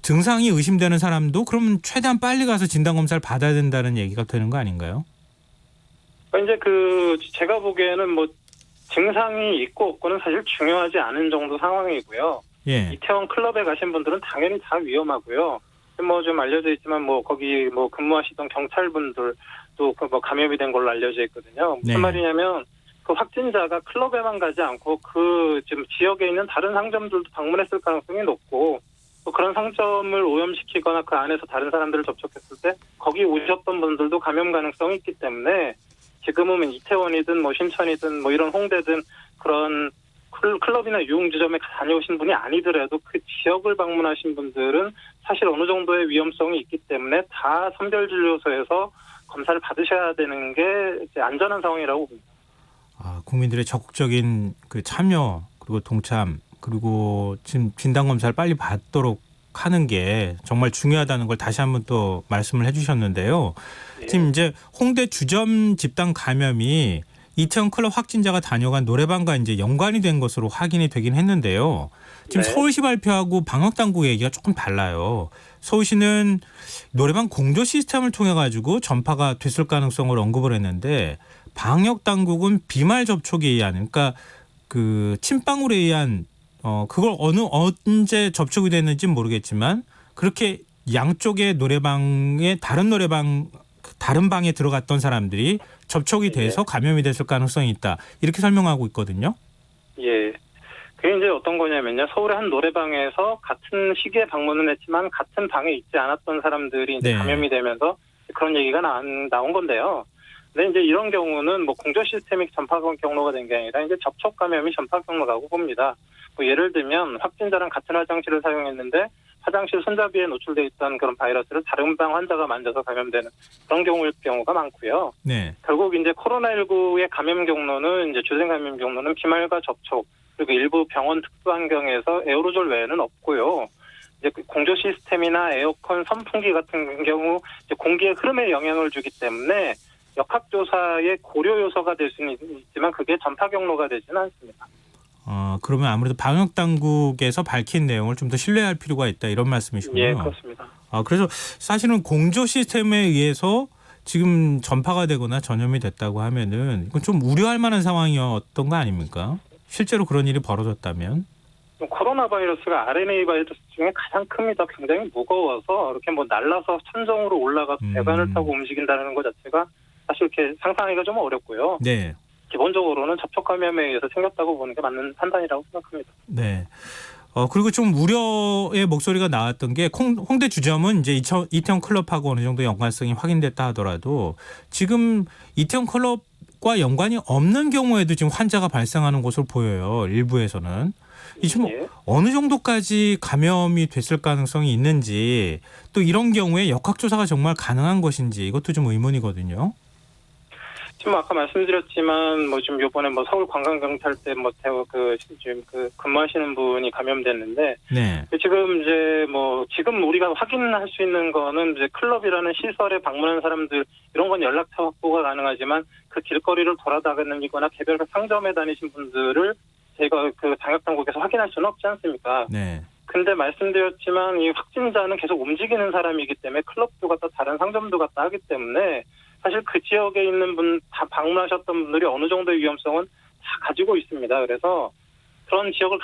증상이 의심되는 사람도 그러면 최대한 빨리 가서 진단검사를 받아야 된다는 얘기가 되는 거 아닌가요? 이제 제가 보기에는 뭐 증상이 있고 없고는 사실 중요하지 않은 정도 상황이고요. 예. 이태원 클럽에 가신 분들은 당연히 다 위험하고요. 뭐 좀 알려져 있지만 뭐 거기 뭐 근무하시던 경찰분들도 뭐 감염이 된 걸로 알려져 있거든요. 무슨 네. 말이냐면 그 확진자가 클럽에만 가지 않고 그 지금 지역에 있는 다른 상점들도 방문했을 가능성이 높고 또 그런 상점을 오염시키거나 그 안에서 다른 사람들을 접촉했을 때 거기 오셨던 분들도 감염 가능성이 있기 때문에 지금은 이태원이든 뭐 신천이든 뭐 이런 홍대든 그런 클럽이나 유흥주점에 다녀오신 분이 아니더라도 그 지역을 방문하신 분들은 사실 어느 정도의 위험성이 있기 때문에 다 선별진료소에서 검사를 받으셔야 되는 게 이제 안전한 상황이라고 봅니다. 국민들의 적극적인 그 참여 그리고 동참 그리고 지금 진단검사를 빨리 받도록 하는 게 정말 중요하다는 걸 다시 한번 또 말씀을 해주셨는데요. 지금 이제 홍대 주점 집단 감염이 이태원 클럽 확진자가 다녀간 노래방과 이제 연관이 된 것으로 확인이 되긴 했는데요. 지금 네. 서울시 발표하고 방역당국의 얘기가 조금 달라요. 서울시는 노래방 공조 시스템을 통해 가지고 전파가 됐을 가능성을 언급을 했는데 방역당국은 비말 접촉에 의한 그러니까 그 침방울에 의한 그걸 언제 접촉이 됐는지 모르겠지만 그렇게 양쪽의 노래방에 다른 방에 들어갔던 사람들이 접촉이 돼서 감염이 됐을 가능성이 있다. 이렇게 설명하고 있거든요. 예. 그게 이제 어떤 거냐면요. 서울의 한 노래방에서 같은 시기에 방문은 했지만 같은 방에 있지 않았던 사람들이 이제 네. 감염이 되면서 그런 얘기가 나온 건데요. 근데 이제 이런 경우는 뭐 공조 시스템이 전파 경로가 된 게 아니라 이제 접촉 감염이 전파 경로라고 봅니다. 뭐 예를 들면 확진자랑 같은 화장실을 사용했는데 화장실 손잡이에 노출돼 있던 그런 바이러스를 다른 방 환자가 만져서 감염되는 그런 경우가 많고요. 네. 결국 이제 코로나19의 감염 경로는 이제 주생 감염 경로는 비말과 접촉 그리고 일부 병원 특수 환경에서 에어로졸 외에는 없고요. 이제 공조 시스템이나 에어컨, 선풍기 같은 경우 이제 공기의 흐름에 영향을 주기 때문에 역학조사의 고려 요소가 될 수는 있지만 그게 전파 경로가 되지는 않습니다. 그러면 아무래도 방역당국에서 밝힌 내용을 좀 더 신뢰할 필요가 있다 이런 말씀이시군요. 예, 그렇습니다. 그래서 사실은 공조 시스템에 의해서 지금 전파가 되거나 전염이 됐다고 하면은 이건 좀 우려할 만한 상황이었던 거 아닙니까? 실제로 그런 일이 벌어졌다면. 코로나 바이러스가 RNA 바이러스 중에 가장 큽니다. 굉장히 무거워서 이렇게 뭐 날라서 천정으로 올라가서 배관을 타고 움직인다는 것 자체가 사실 이렇게 상상하기가 좀 어렵고요. 네. 기본적으로는 접촉 감염에 의해서 생겼다고 보는 게 맞는 판단이라고 생각합니다. 네. 그리고 좀 우려의 목소리가 나왔던 게 홍대 주점은 이제 이태원 클럽하고 어느 정도 연관성이 확인됐다 하더라도 지금 이태원 클럽과 연관이 없는 경우에도 지금 환자가 발생하는 것으로 보여요. 일부에서는. 이 지금 예. 어느 정도까지 감염이 됐을 가능성이 있는지 또 이런 경우에 역학조사가 정말 가능한 것인지 이것도 좀 의문이거든요. 지금 아까 말씀드렸지만 뭐 지금 이번에 뭐 서울 관광경찰 때 뭐 지금 근무하시는 분이 감염됐는데 네. 지금 이제 뭐 지금 우리가 확인할 수 있는 거는 이제 클럽이라는 시설에 방문한 사람들 이런 건 연락처 확보가 가능하지만 그 길거리를 돌아다니거나 개별 상점에 다니신 분들을 저희가 그 방역 당국에서 확인할 수는 없지 않습니까? 네. 근데 말씀드렸지만 이 확진자는 계속 움직이는 사람이기 때문에 클럽도 갔다 다른 상점도 갔다 하기 때문에 사실 그 지역에 있는 분 다 방문하셨던 분들이 어느 정도의 위험성은 다 가지고 있습니다. 그래서 그런 지역을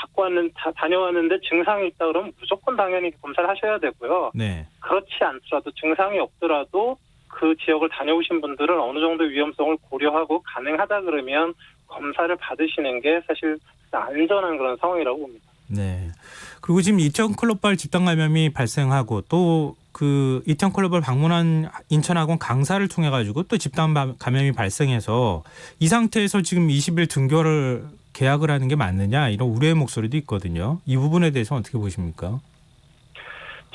다녀왔는데 증상이 있다 그러면 무조건 당연히 검사를 하셔야 되고요. 네. 그렇지 않더라도 증상이 없더라도 그 지역을 다녀오신 분들은 어느 정도 위험성을 고려하고 가능하다 그러면 검사를 받으시는 게 사실 안전한 그런 상황이라고 봅니다. 네. 그리고 지금 이태원 클럽발 집단 감염이 발생하고 또 그 이태원 클럽을 방문한 인천학원 강사를 통해 가지고 또 집단 감염이 발생해서 이 상태에서 지금 20일 등교를 계약을 하는 게 맞느냐 이런 우려의 목소리도 있거든요. 이 부분에 대해서 어떻게 보십니까?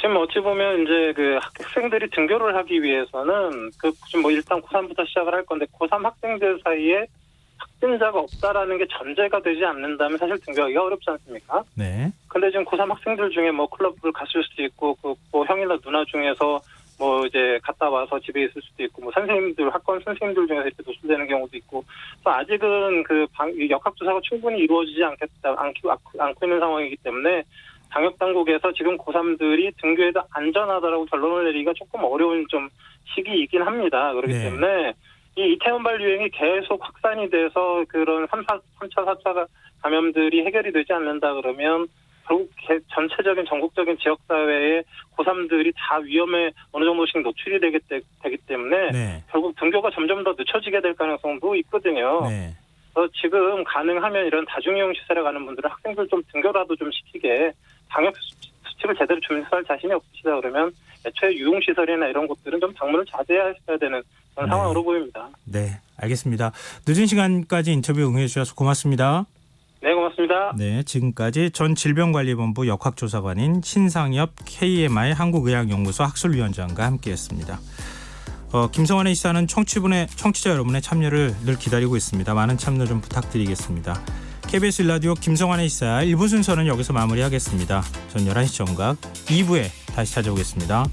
지금 어찌 보면 이제 그 학생들이 등교를 하기 위해서는 지금 뭐 일단 고3부터 시작을 할 건데 고3 학생들 사이에 확진자가 없다라는 게 전제가 되지 않는다면 사실 등교하기가 어렵지 않습니까? 네. 근데 지금 고3 학생들 중에 뭐 클럽을 갔을 수도 있고 뭐 형이나 누나 중에서 뭐 이제 갔다 와서 집에 있을 수도 있고 뭐 선생님들 학원 선생님들 중에서 이렇게 노출되는 경우도 있고 그래서 아직은 역학조사가 충분히 이루어지지 않고 있는 상황이기 때문에 방역 당국에서 지금 고3들이 등교해도 안전하다라고 결론을 내리기가 조금 어려운 좀 시기이긴 합니다. 그렇기 네. 때문에 이 이태원발 유행이 계속 확산이 돼서 그런 3차, 4차 감염들이 해결이 되지 않는다 그러면 결국 전체적인 전국적인 지역사회에 고3들이 다 위험에 어느 정도씩 노출이 되기 때문에 네. 결국 등교가 점점 더 늦춰지게 될 가능성도 있거든요. 네. 그래서 지금 가능하면 이런 다중이용 시설에 가는 분들은 학생들 좀 등교라도 좀 시키게 방역 수칙을 제대로 준수할 자신이 없으시다 그러면 애초에 유흥시설이나 이런 곳들은 좀 방문을 자제하셔야 되는 그런 상황으로 보입니다. 네. 알겠습니다. 늦은 시간까지 인터뷰 응해 주셔서 고맙습니다. 네, 고맙습니다. 네, 지금까지 전 질병관리본부 역학조사관인 신상엽 KMI 한국의학연구소 학술위원장과 함께했습니다. 김성환의 시사는 청취자 여러분의 참여를 늘 기다리고 있습니다. 많은 참여 좀 부탁드리겠습니다. KBS 라디오 김성환의 시사 1부 순서는 여기서 마무리하겠습니다. 전 11시 정각 2부에 다시 찾아오겠습니다.